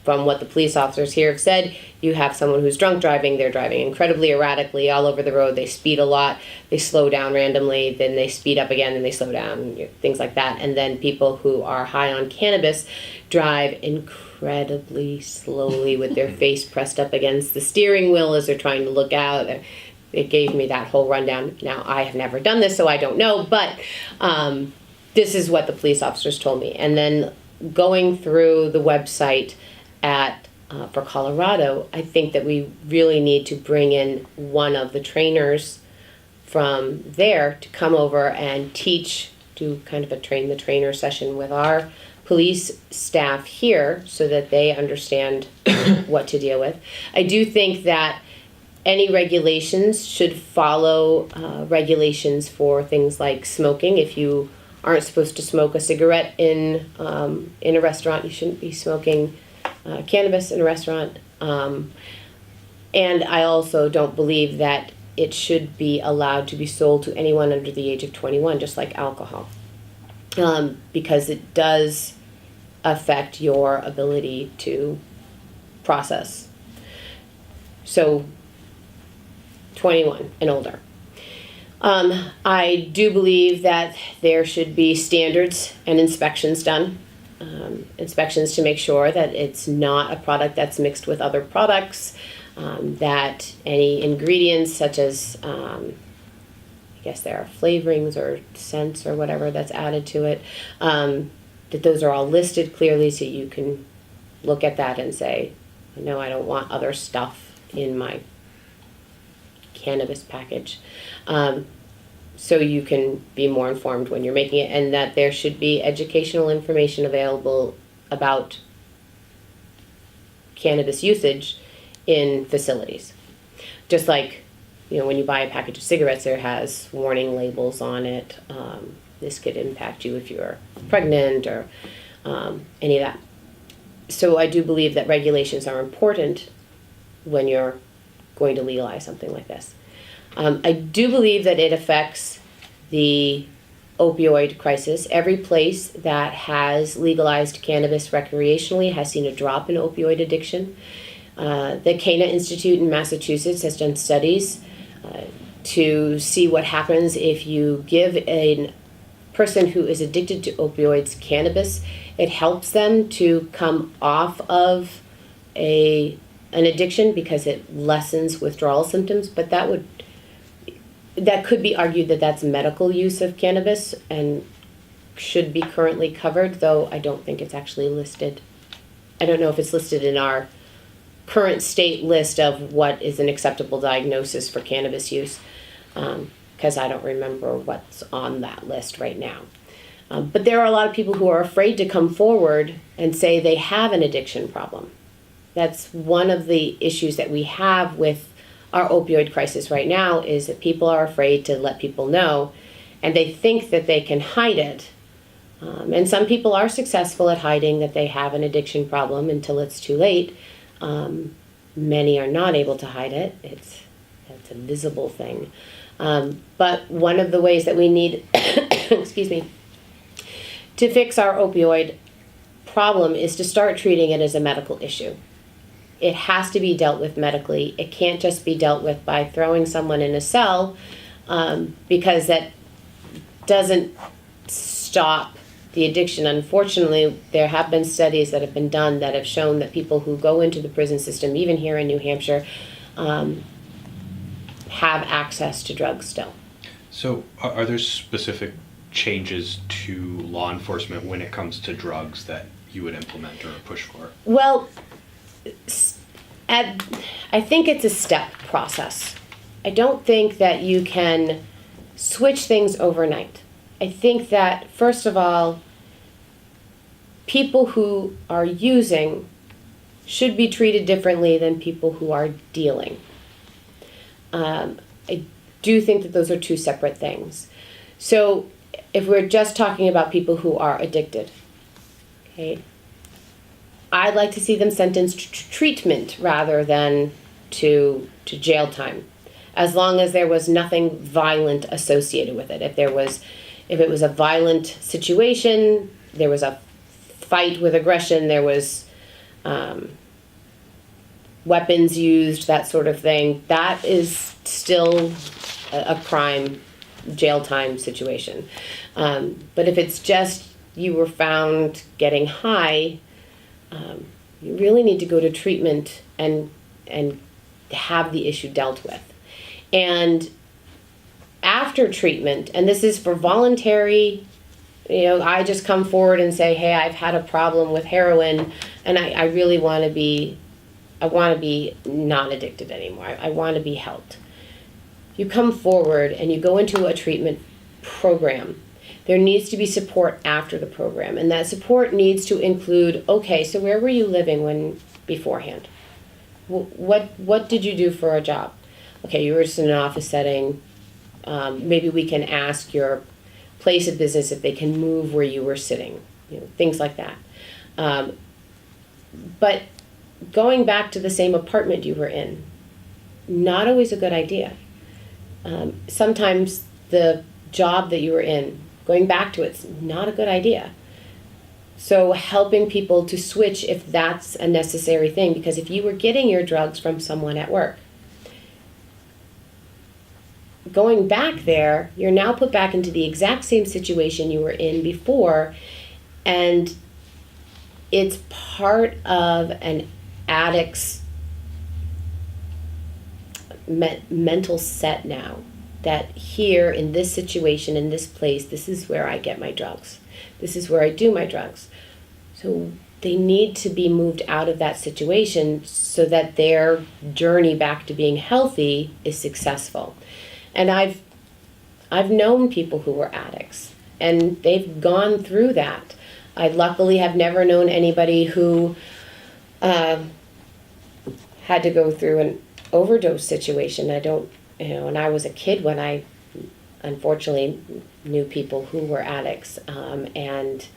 From what the police officers here have said, you have someone who's drunk driving, they're driving incredibly erratically all over the road, they speed a lot, they slow down randomly, then they speed up again, then they slow down, things like that. And then people who are high on cannabis drive incredibly slowly with their face pressed up against the steering wheel as they're trying to look out. It gave me that whole rundown. Now, I have never done this, so I don't know, but this is what the police officers told me. And then going through the website for Colorado, I think that we really need to bring in one of the trainers from there to come over and teach, do kind of a train the trainer session with our police staff here so that they understand what to deal with. I do think that any regulations should follow regulations for things like smoking. If you aren't supposed to smoke a cigarette in a restaurant, you shouldn't be smoking cannabis in a restaurant. And I also don't believe that it should be allowed to be sold to anyone under the age of 21, just like alcohol, because it does affect your ability to process. So 21 and older. I do believe that there should be standards and inspections done. Inspections to make sure that it's not a product that's mixed with other products, that any ingredients such as, I guess there are flavorings or scents or whatever that's added to it, that those are all listed clearly so you can look at that and say, no, I don't want other stuff in my cannabis package. So you can be more informed when you're making it, and that there should be educational information available about cannabis usage in facilities. Just like, when you buy a package of cigarettes, there has warning labels on it. This could impact you if you're pregnant or any of that. So I do believe that regulations are important when you're going to legalize something like this. I do believe that it affects the opioid crisis. Every place that has legalized cannabis recreationally has seen a drop in opioid addiction. The Cana Institute in Massachusetts has done studies to see what happens if you give a person who is addicted to opioids cannabis. It helps them to come off of an addiction because it lessens withdrawal symptoms, but that could be argued that that's medical use of cannabis and should be currently covered, though I don't think it's actually listed. I don't know if it's listed in our current state list of what is an acceptable diagnosis for cannabis use. because I don't remember what's on that list right now. But there are a lot of people who are afraid to come forward and say they have an addiction problem. That's one of the issues that we have with our opioid crisis right now, is that people are afraid to let people know, and they think that they can hide it. And some people are successful at hiding that they have an addiction problem until it's too late. Many are not able to hide it. It's a visible thing. But one of the ways that we need, excuse me, to fix our opioid problem is to start treating it as a medical issue. It has to be dealt with medically. It can't just be dealt with by throwing someone in a cell, because that doesn't stop the addiction. Unfortunately, there have been studies that have been done that have shown that people who go into the prison system, even here in New Hampshire, have access to drugs still. So are there specific changes to law enforcement when it comes to drugs that you would implement or push for? Well, I think it's a step process. I don't think that you can switch things overnight. I think that, first of all, people who are using should be treated differently than people who are dealing. I do think that those are two separate things. So if we're just talking about people who are addicted, okay, I'd like to see them sentenced to treatment rather than to jail time, as long as there was nothing violent associated with it. If it was a violent situation, there was a fight with aggression, there was weapons used, that sort of thing, that is still a crime, jail time situation. But if it's just you were found getting high, you really need to go to treatment and have the issue dealt with. And after treatment, and this is for voluntary, I just come forward and say, hey, I've had a problem with heroin, and I really want to be not addicted anymore. I want to be helped. You come forward and you go into a treatment program. There needs to be support after the program, and that support needs to include, okay, so where were you living beforehand? What did you do for a job? Okay, you were just in an office setting. Maybe we can ask your place of business if they can move where you were sitting, things like that. But going back to the same apartment you were in, not always a good idea. Sometimes the job that you were in, going back to it's not a good idea. So helping people to switch if that's a necessary thing, because if you were getting your drugs from someone at work, going back there, you're now put back into the exact same situation you were in before, and it's part of an addict's mental set now, that here in this situation, in this place, this is where I get my drugs. This is where I do my drugs. So they need to be moved out of that situation so that their journey back to being healthy is successful. And I've known people who were addicts, and they've gone through that. I luckily have never known anybody who had to go through an overdose situation. And I was a kid when I unfortunately knew people who were addicts, and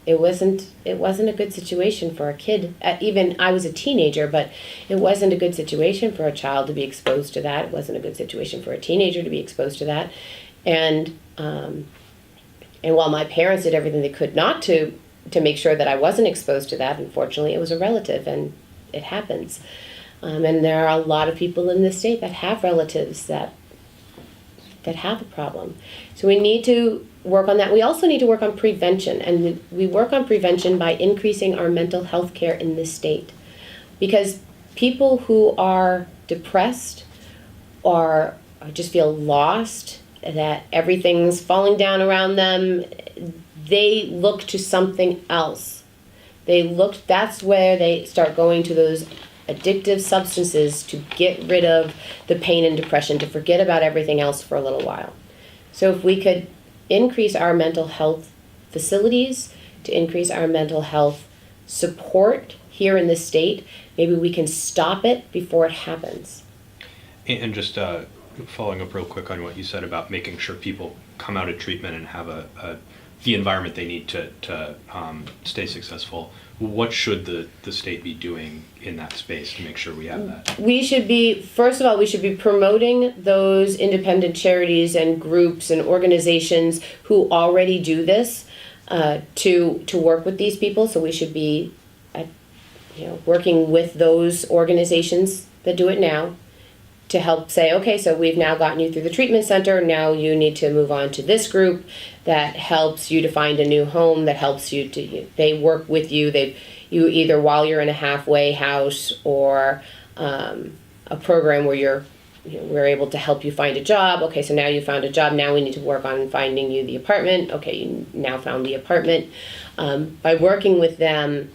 it wasn't a good situation for a kid. Even I was a teenager, but it wasn't a good situation for a child to be exposed to that. It wasn't a good situation for a teenager to be exposed to that. And while my parents did everything they could not to make sure that I wasn't exposed to that, unfortunately, it was a relative, and it happens. And there are a lot of people in this state that have relatives that have a problem. So we need to work on that. We also need to work on prevention, and we work on prevention by increasing our mental health care in this state. Because people who are depressed or just feel lost, that everything's falling down around them, they look to something else. That's where they start going to those addictive substances to get rid of the pain and depression, to forget about everything else for a little while. So if we could increase our mental health facilities, to increase our mental health support here in the state, maybe we can stop it before it happens. And just following up real quick on what you said about making sure people come out of treatment and have the environment they need to stay successful. What should the state be doing in that space to make sure we have that? We should be, first of all, we should be promoting those independent charities and groups and organizations who already do this to work with these people. So we should be working with those organizations that do it now to help say, okay, so we've now gotten you through the treatment center, now you need to move on to this group that helps you to find a new home, that helps you to, they work with you, you either while you're in a halfway house or a program where we're able to help you find a job. Okay, so now you found a job, now we need to work on finding you the apartment. Okay, you now found the apartment. By working with them,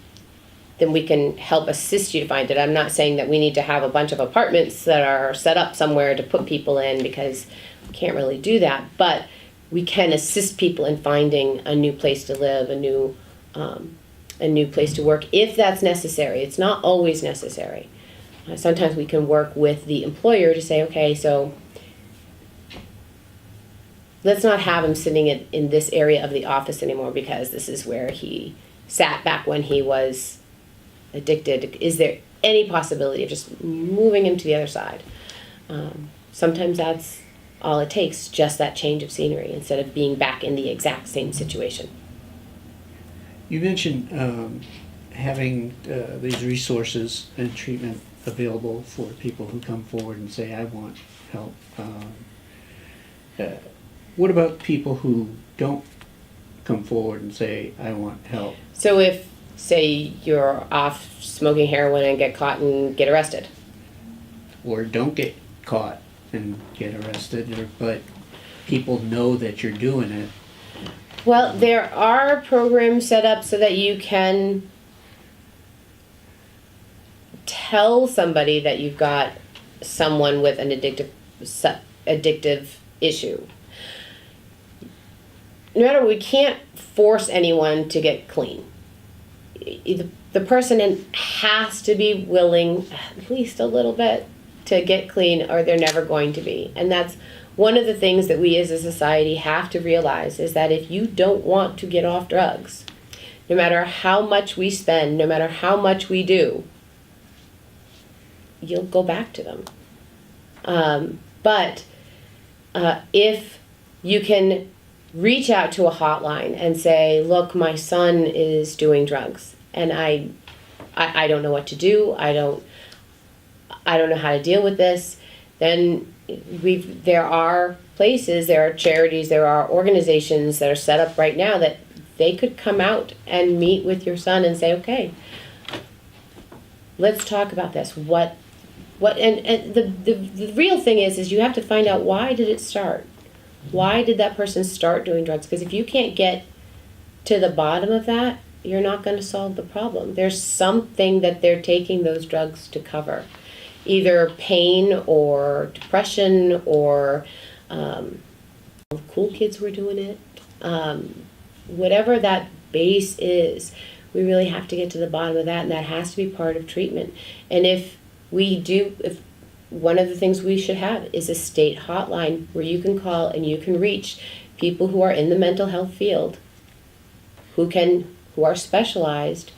then we can help assist you to find it. I'm not saying that we need to have a bunch of apartments that are set up somewhere to put people in, because we can't really do that. But we can assist people in finding a new place to live, a new place to work, if that's necessary. It's not always necessary. Sometimes we can work with the employer to say, okay, so let's not have him sitting in this area of the office anymore, because this is where he sat back when he was addicted. Is there any possibility of just moving him to the other side? Sometimes that's all it takes, just that change of scenery, instead of being back in the exact same situation. You mentioned having these resources and treatment available for people who come forward and say, I want help. What about people who don't come forward and say, I want help? So if, say, you're off smoking heroin and get caught and get arrested. Or don't get caught and get arrested, but people know that you're doing it. Well, there are programs set up so that you can tell somebody that you've got someone with an addictive issue. No matter what, we can't force anyone to get clean. The person has to be willing, at least a little bit, to get clean, or they're never going to be. And that's one of the things that we as a society have to realize, is that if you don't want to get off drugs, no matter how much we spend, no matter how much we do, you'll go back to them. But if you can reach out to a hotline and say, look, my son is doing drugs, and I don't know what to do, I don't know how to deal with this, then there are places, there are charities, there are organizations that are set up right now that they could come out and meet with your son and say, okay, let's talk about this. And the real thing is you have to find out, why did it start? Why did that person start doing drugs? Because if you can't get to the bottom of that, you're not going to solve the problem. There's something that they're taking those drugs to cover. Either pain or depression, or cool kids were doing it. Whatever that base is, we really have to get to the bottom of that, and that has to be part of treatment. And if one of the things we should have is a state hotline where you can call and you can reach people who are in the mental health field, who are specialized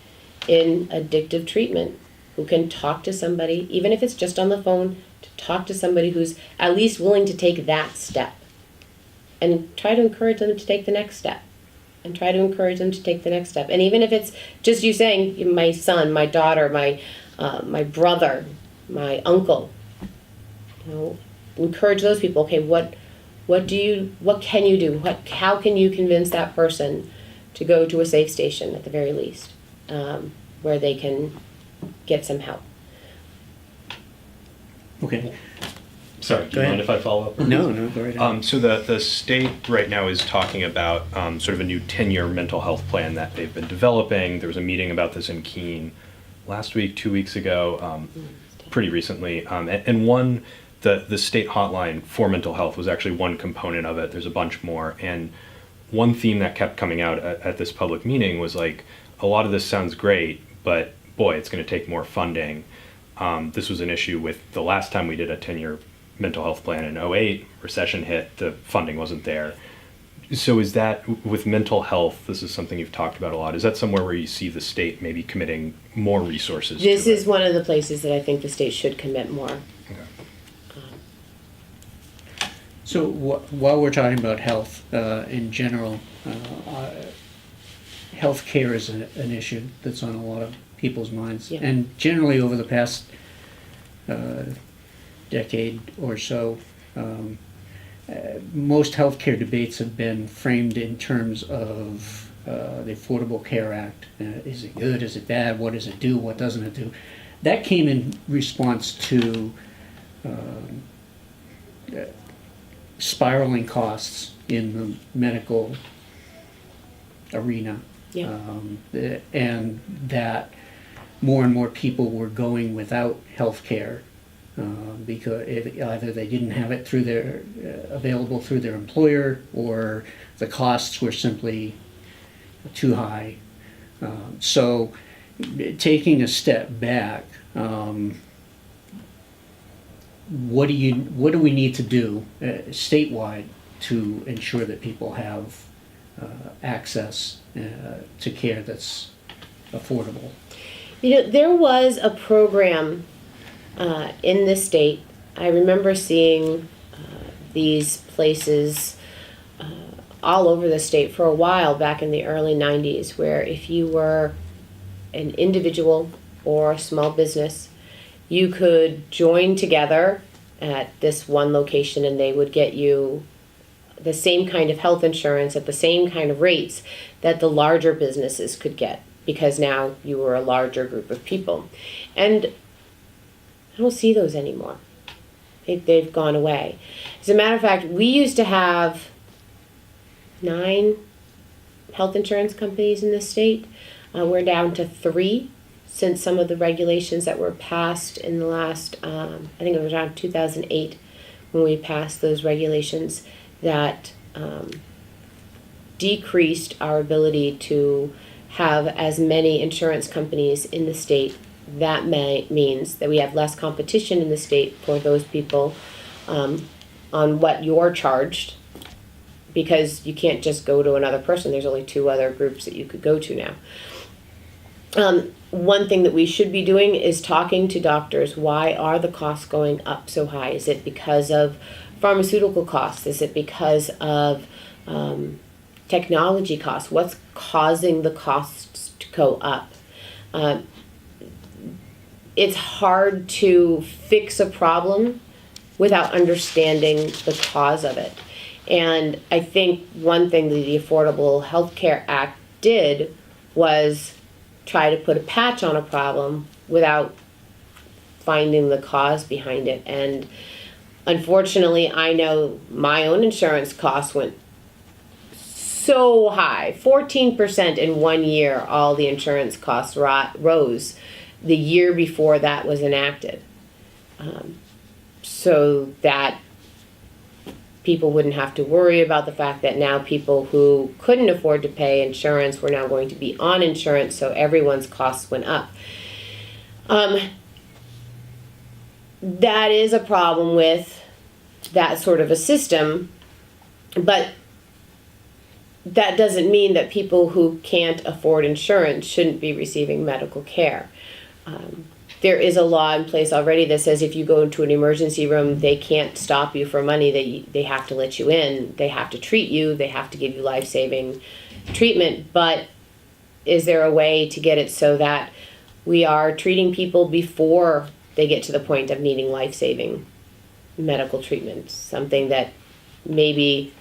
in addictive treatment, who can talk to somebody, even if it's just on the phone, to talk to somebody who's at least willing to take that step, and try to encourage them to take the next step, and try to encourage them to take the next step. And even if it's just you saying, my son, my daughter, my brother, my uncle, encourage those people. Okay, what can you do? How can you convince that person to go to a safe station at the very least, where they can get some help? Okay. Sorry, do Go you ahead. mind if I follow up? No, go right ahead. So the state right now is talking about sort of a new 10-year mental health plan that they've been developing. There was a meeting about this in Keene last week, 2 weeks ago, pretty recently, and one, the state hotline for mental health was actually one component of it. There's a bunch more, and one theme that kept coming out at this public meeting was like, a lot of this sounds great, but boy, it's going to take more funding. This was an issue with the last time we did a 10-year mental health plan in '08, recession hit, the funding wasn't there. So is that, with mental health, this is something you've talked about a lot, is that somewhere where you see the state maybe committing more resources This to is it? one of the places that I think the state should commit more. Okay. So while we're talking about health in general, healthcare is an issue that's on a lot of people's minds. Yeah. And generally over the past decade or so, most healthcare debates have been framed in terms of the Affordable Care Act. Is it good? Is it bad? What does it do? What doesn't it do? That came in response to spiraling costs in the medical arena. Yeah. And that more and more people were going without health care because either they didn't have it through their available through their employer, or the costs were simply too high. So taking a step back, what do we need to do statewide to ensure that people have access to care that's affordable? You know, there was a program in the state. I remember seeing these places all over the state for a while back in the early 90s, where if you were an individual or a small business, you could join together at this one location and they would get you the same kind of health insurance at the same kind of rates that the larger businesses could get, because now you were a larger group of people. And I don't see those anymore. They've gone away. As a matter of fact, we used to have 9 health insurance companies in the state. We're down to 3 since some of the regulations that were passed in the last, I think it was around 2008 when we passed those regulations that decreased our ability to have as many insurance companies in the state. That means that we have less competition in the state for those people on what you're charged, because you can't just go to another person. There's only 2 other groups that you could go to now. One thing that we should be doing is talking to doctors. Why are the costs going up so high? Is it because of pharmaceutical costs? Is it because of technology costs? What's causing the costs to go up? It's hard to fix a problem without understanding the cause of it. And I think one thing that the Affordable Health Care Act did was try to put a patch on a problem without finding the cause behind it. And unfortunately, I know my own insurance costs went so high. 14% in 1 year, all the insurance costs rose the year before that was enacted. So that people wouldn't have to worry about the fact that now people who couldn't afford to pay insurance were now going to be on insurance, so everyone's costs went up. That is a problem with that sort of a system, but that doesn't mean that people who can't afford insurance shouldn't be receiving medical care. There is a law in place already that says if you go into an emergency room, they can't stop you for money. They have to let you in. They have to treat you. They have to give you life-saving treatment. But is there a way to get it so that we are treating people before they get to the point of needing life-saving medical treatment? Something that maybe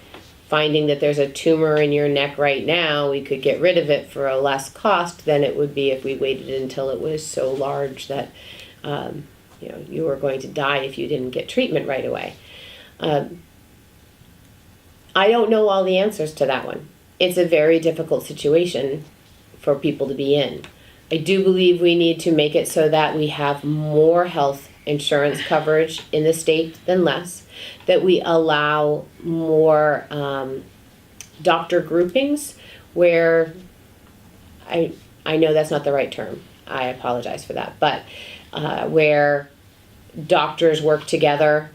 finding that there's a tumor in your neck right now, we could get rid of it for a less cost than it would be if we waited until it was so large that you were going to die if you didn't get treatment right away. I don't know all the answers to that one. It's a very difficult situation for people to be in. I do believe we need to make it so that we have more health insurance coverage in the state than less, that we allow more doctor groupings where I know that's not the right term. I apologize for that. But where doctors work together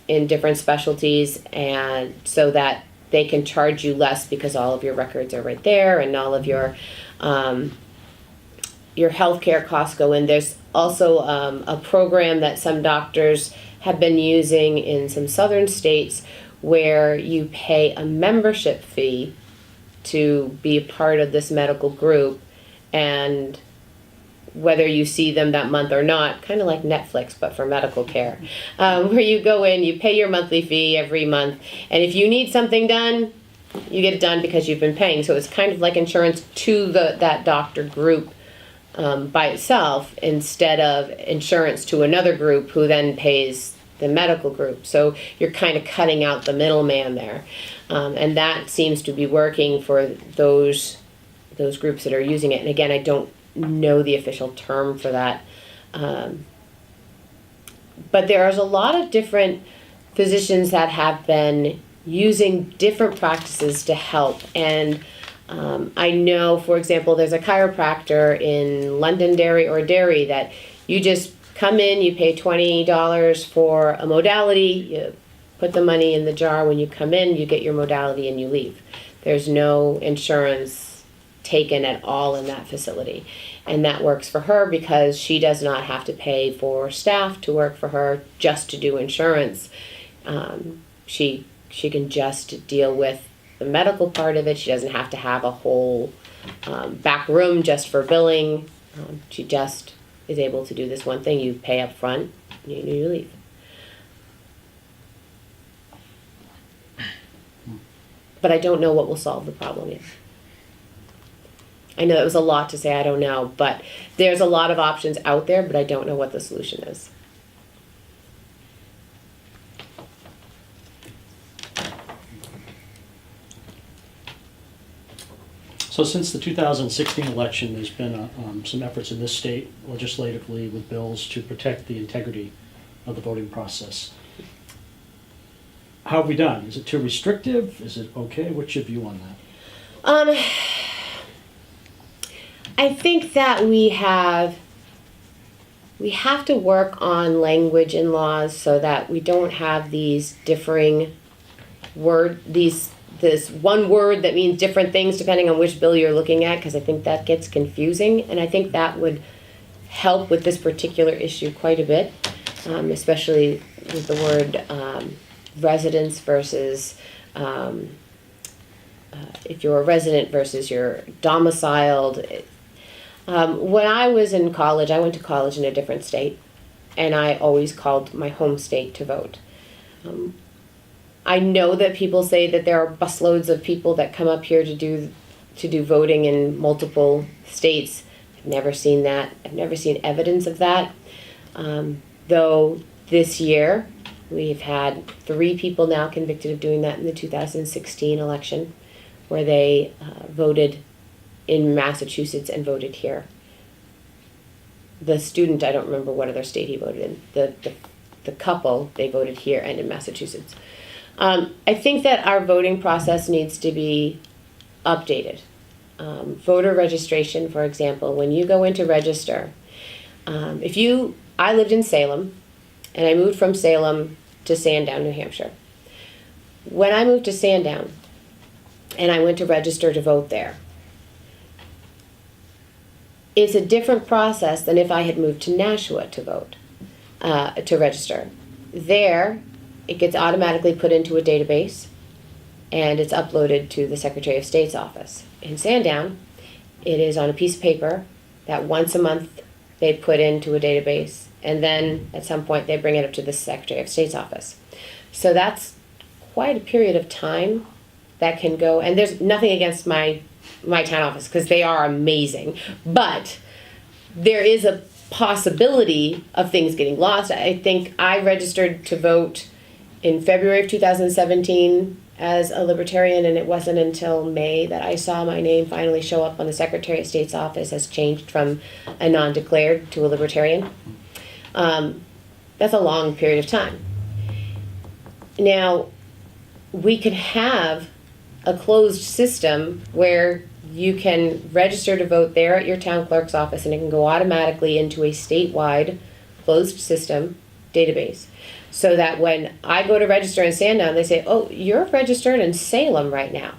in different specialties, and so that they can charge you less because all of your records are right there and all of your healthcare costs go in. There's also a program that some doctors have been using in some southern states where you pay a membership fee to be a part of this medical group, and whether you see them that month or not, kind of like Netflix, but for medical care, where you go in, you pay your monthly fee every month, and if you need something done, you get it done because you've been paying. So it's kind of like insurance to that doctor group by itself, instead of insurance to another group who then pays the medical group. So you're kind of cutting out the middleman there, and that seems to be working for those groups that are using it. And again, I don't know the official term for that, but there's a lot of different physicians that have been using different practices to help. And I know, for example, there's a chiropractor in Londonderry or Derry that you just come in, you pay $20 for a modality, you put the money in the jar when you come in, you get your modality and you leave. There's no insurance taken at all in that facility. And that works for her because she does not have to pay for staff to work for her just to do insurance. She can just deal with the medical part of it. She doesn't have to have a whole back room just for billing. She just is able to do this one thing. You pay up front, and you leave. But I don't know what will solve the problem yet. I know that was a lot to say, I don't know, but there's a lot of options out there, but I don't know what the solution is. So since the 2016 election, there's been some efforts in this state legislatively with bills to protect the integrity of the voting process. How have we done? Is it too restrictive? Is it okay? What's your view on that? I think that we have to work on language in laws so that we don't have these differing this one word that means different things depending on which bill you're looking at, because I think that gets confusing, and I think that would help with this particular issue quite a bit, especially with the word residence versus if you're a resident versus you're domiciled. When I was in college, I went to college in a different state, and I always called my home state to vote. I know that people say that there are busloads of people that come up here to do voting in multiple states. I've never seen that. I've never seen evidence of that. Though this year, we've had 3 people now convicted of doing that in the 2016 election, where they voted in Massachusetts and voted here. The student, I don't remember what other state he voted in. The couple, they voted here and in Massachusetts. I think that our voting process needs to be updated. Voter registration, for example, when you go in to register, I lived in Salem, and I moved from Salem to Sandown, New Hampshire. When I moved to Sandown, and I went to register to vote there, it's a different process than if I had moved to Nashua to vote, to register. There, it gets automatically put into a database, and it's uploaded to the Secretary of State's office. In Sandown, it is on a piece of paper that once a month they put into a database, and then at some point they bring it up to the Secretary of State's office. So that's quite a period of time that can go, and there's nothing against my town office, because they are amazing, but there is a possibility of things getting lost. I think I registered to vote in February of 2017 as a Libertarian, and it wasn't until May that I saw my name finally show up on the Secretary of State's office as changed from a non-declared to a Libertarian. That's a long period of time. Now, we can have a closed system where you can register to vote there at your town clerk's office, and it can go automatically into a statewide closed system database. So that when I go to register in Sandown, they say, oh, you're registered in Salem right now.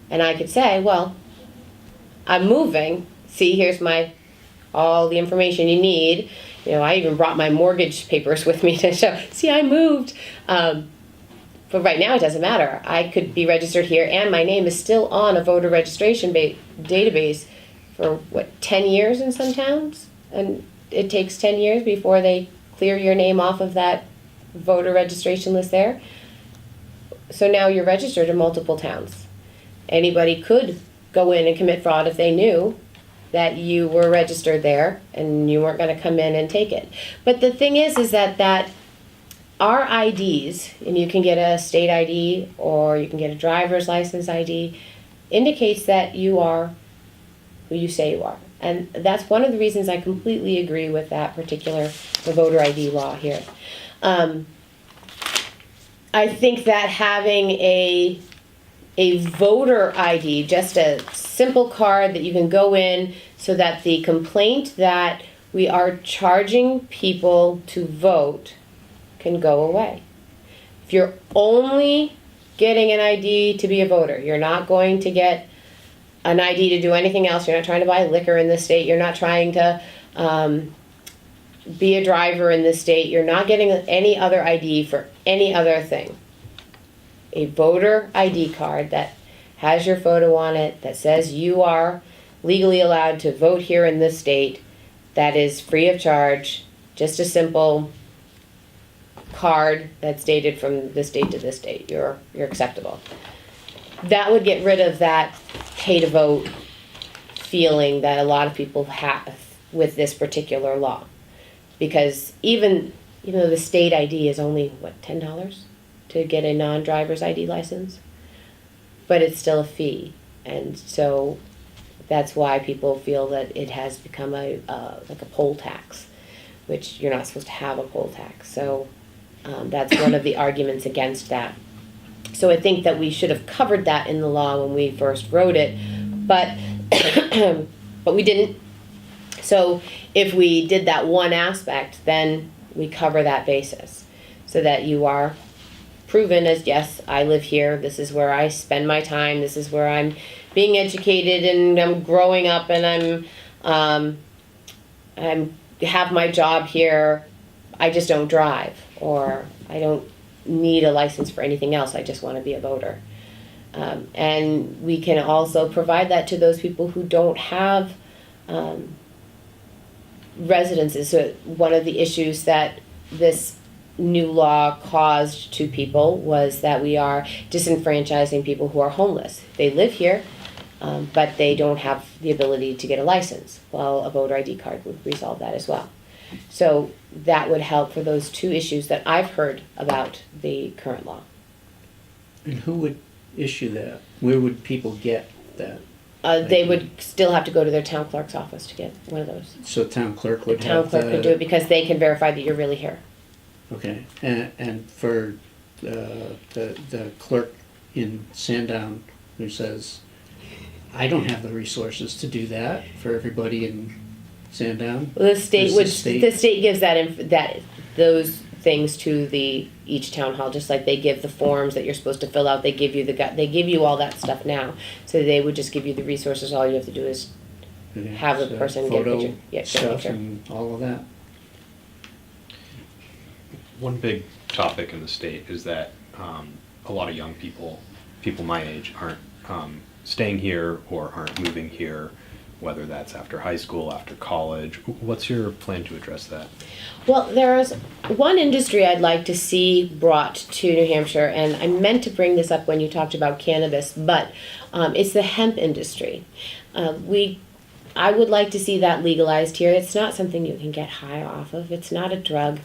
And I could say, well, I'm moving. See, here's all the information you need. You know, I even brought my mortgage papers with me to show, see, I moved. But right now it doesn't matter. I could be registered here and my name is still on a voter registration database for, 10 years in some towns? And it takes 10 years before they clear your name off of that voter registration list there. So now you're registered in multiple towns. Anybody could go in and commit fraud if they knew that you were registered there and you weren't going to come in and take it. But the thing is that our IDs, and you can get a state ID or you can get a driver's license ID, indicates that you are who you say you are. And that's one of the reasons I completely agree with that particular the voter ID law here. I think that having a voter ID, just a simple card that you can go in so that the complaint that we are charging people to vote can go away. If you're only getting an ID to be a voter, you're not going to get an ID to do anything else. You're not trying to buy liquor in this state. You're not trying to be a driver in this state. You're not getting any other ID for any other thing. A voter ID card that has your photo on it, that says you are legally allowed to vote here in this state, that is free of charge, just a simple card that's dated from this date to this date. You're acceptable. That would get rid of that pay to vote feeling that a lot of people have with this particular law. Because even though the state ID is only, $10 to get a non-driver's ID license? But it's still a fee. And so that's why people feel that it has become like a poll tax, which you're not supposed to have a poll tax. So that's one of the arguments against that. So I think that we should have covered that in the law when we first wrote it, but but we didn't. So if we did that one aspect, then we cover that basis, so that you are proven as, yes, I live here, this is where I spend my time, this is where I'm being educated and I'm growing up and I'm have my job here, I just don't drive, or I don't need a license for anything else, I just want to be a voter. And we can also provide that to those people who don't have residences. So one of the issues that this new law caused to people was that we are disenfranchising people who are homeless. They live here, but they don't have the ability to get a license. Well, a voter ID card would resolve that as well. So that would help for those two issues that I've heard about the current law. And who would issue that? Where would people get that? They would still have to go to their town clerk's office to get one of those. So town clerk The would town have clerk could do it because they can verify that you're really here. Okay, and for the clerk in Sandown who says, I don't have the resources to do that for everybody in Sandown. Well, the state Does would. the The state gives those things to each town hall, just like they give the forms that you're supposed to fill out. They give you they give you all that stuff now. So they would just give you the resources. All you have to do is have the person get a photo picture. Yeah, get a stuff picture. and all of that. One big topic in the state is that a lot of young people my age, aren't staying here or aren't moving here, whether that's after high school, after college. What's your plan to address that? Well, there's one industry I'd like to see brought to New Hampshire, and I meant to bring this up when you talked about cannabis, but it's the hemp industry. I would like to see that legalized here. It's not something you can get high off of. It's not a drug.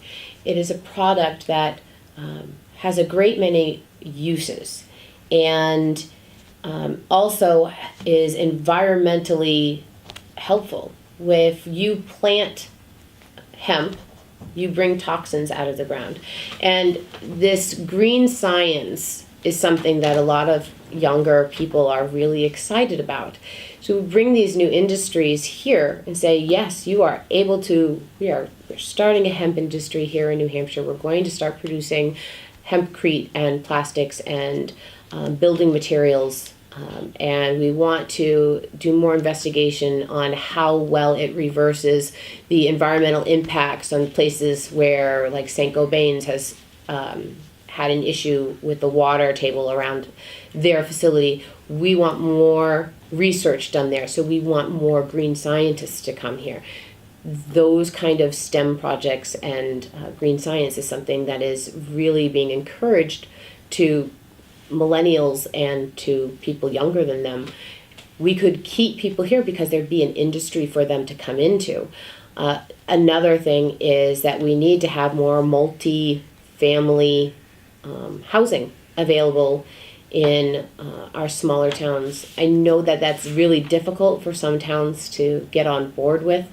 It is a product that has a great many uses. And also is environmentally helpful. If you plant hemp, you bring toxins out of the ground. And this green science is something that a lot of younger people are really excited about. So we bring these new industries here and say, yes, you are able to, we're starting a hemp industry here in New Hampshire. We're going to start producing hempcrete and plastics and building materials. And we want to do more investigation on how well it reverses the environmental impacts on places where, like St. Gobain's has had an issue with the water table around their facility. We want more research done there, so we want more green scientists to come here. Those kind of STEM projects and green science is something that is really being encouraged to millennials and to people younger than them. We could keep people here because there'd be an industry for them to come into. Another thing is that we need to have more multi-family housing available in our smaller towns. I know that that's really difficult for some towns to get on board with.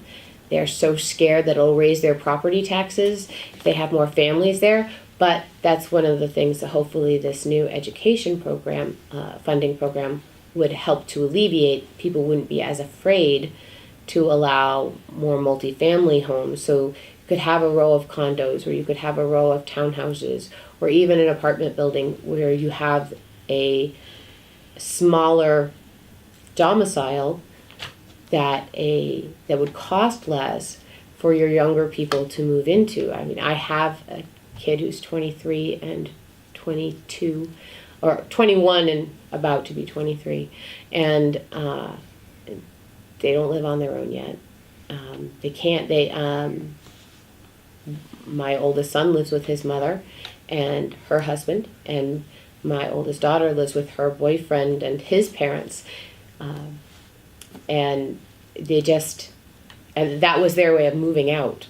They're so scared that it'll raise their property taxes if they have more families there. But that's one of the things that hopefully this new education program, funding program, would help to alleviate. People wouldn't be as afraid to allow more multifamily homes. So you could have a row of condos, or you could have a row of townhouses, or even an apartment building where you have a smaller domicile that would cost less for your younger people to move into. I mean, I have a kid who's 23 and 22, or 21 and about to be 23, and they don't live on their own yet. They can't. My oldest son lives with his mother and her husband, and my oldest daughter lives with her boyfriend and his parents, and and that was their way of moving out,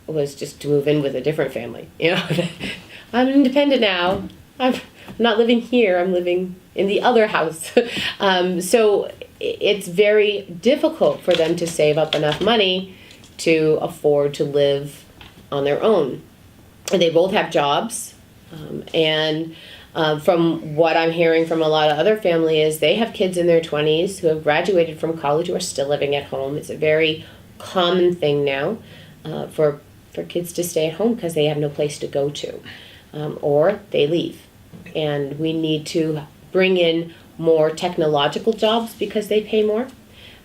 was just to move in with a different family. I'm independent now. I'm not living here. I'm living in the other house. So it's very difficult for them to save up enough money to afford to live on their own. And they both have jobs, and from what I'm hearing from a lot of other families, they have kids in their 20s who have graduated from college who are still living at home. It's a very common thing now for kids to stay at home because they have no place to go to, or they leave. And we need to bring in more technological jobs because they pay more.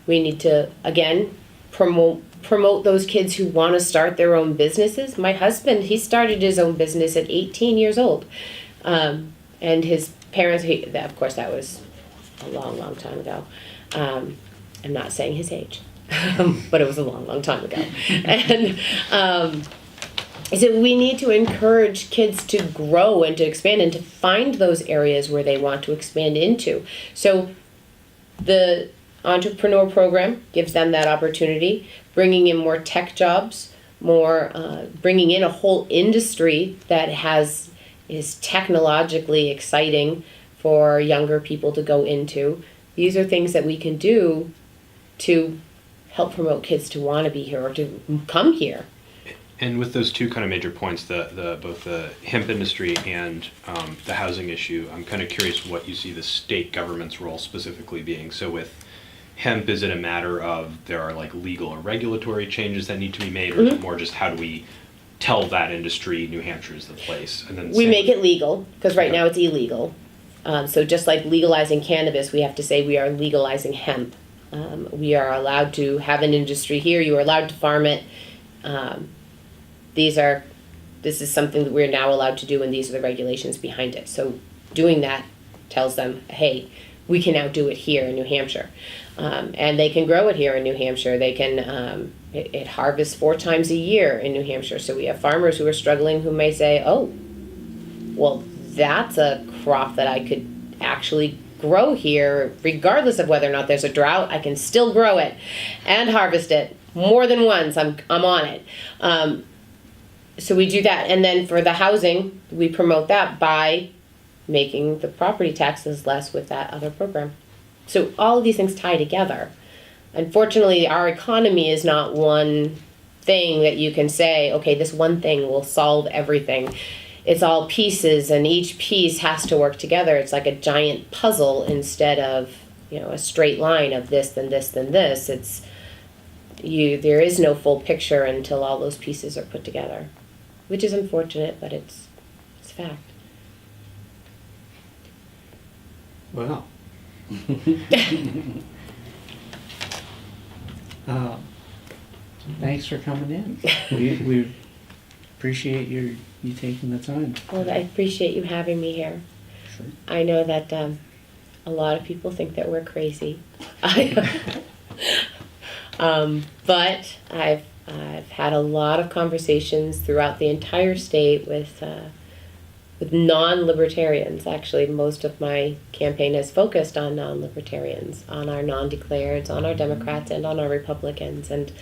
We need to, again, promote those kids who want to start their own businesses. My husband, he started his own business at 18 years old. And his parents, of course, that was a long, long time ago. I'm not saying his age, but it was a long, long time ago. And so we need to encourage kids to grow and to expand and to find those areas where they want to expand into. So the entrepreneur program gives them that opportunity, bringing in more tech jobs, bringing in a whole industry that is technologically exciting for younger people to go into. These are things that we can do to help promote kids to want to be here or to come here. And with those two kind of major points, both the hemp industry and the housing issue, I'm kind of curious what you see the state government's role specifically being. So with hemp, is it a matter of there are like legal or regulatory changes that need to be made, or is it more just how do we tell that industry New Hampshire is the place? And then we make it legal, because right now it's illegal. So just like legalizing cannabis, we have to say we are legalizing hemp. We are allowed to have an industry here. You are allowed to farm it. This is something that we're now allowed to do, and these are the regulations behind it. So doing that tells them, hey, we can now do it here in New Hampshire. And they can grow it here in New Hampshire. They can, it harvests 4 times a year in New Hampshire. So we have farmers who are struggling who may say, oh, well, that's a crop that I could actually grow here, regardless of whether or not there's a drought. I can still grow it and harvest it more than once. I'm on it. So we do that. And then for the housing, we promote that by making the property taxes less with that other program. So all of these things tie together. Unfortunately, our economy is not one thing that you can say, okay, this one thing will solve everything. It's all pieces, and each piece has to work together. It's like a giant puzzle instead of, a straight line of this, then this, then this. There is no full picture until all those pieces are put together, which is unfortunate, but it's fact. Well. Thanks for coming in. We appreciate you taking the time. Well, I appreciate you having me here. Sure. I know that a lot of people think that we're crazy. But I've had a lot of conversations throughout the entire state with non-libertarians. Actually, most of my campaign has focused on non-libertarians, on our non-declareds, on our Democrats, and on our Republicans, and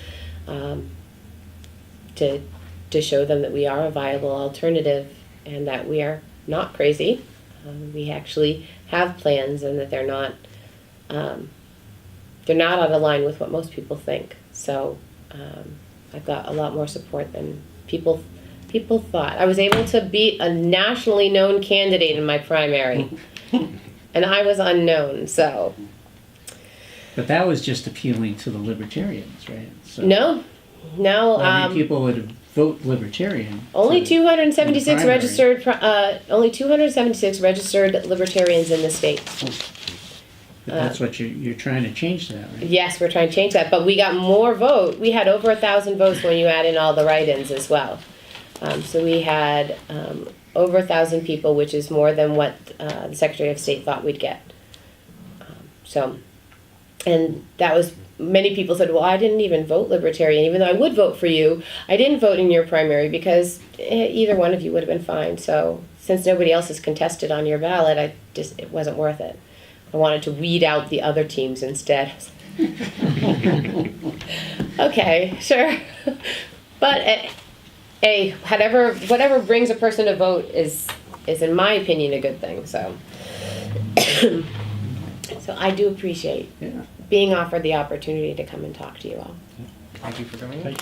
to show them that we are a viable alternative and that we are not crazy. We actually have plans, and that they're not out of line with what most people think. So I've got a lot more support than people thought. I was able to beat a nationally known candidate in my primary, and I was unknown. So. But that was just appealing to the libertarians, right? So, No. how many people would vote libertarian? Only to- 276 in the primary? registered. Only 276 registered libertarians in the state. But that's what you're trying to change that, right? Yes, we're trying to change that, but we got more vote. We had over 1,000 votes when you add in all the write-ins as well. So we had over 1,000 people, which is more than what the Secretary of State thought we'd get. And that was, many people said, well, I didn't even vote Libertarian, even though I would vote for you. I didn't vote in your primary because either one of you would have been fine. So since nobody else is contested on your ballot, it wasn't worth it. I wanted to weed out the other teams instead. Okay, sure. But whatever brings a person to vote is in my opinion a good thing. So so I do appreciate Yeah. being offered the opportunity to come and talk to you all. Thank you for coming in.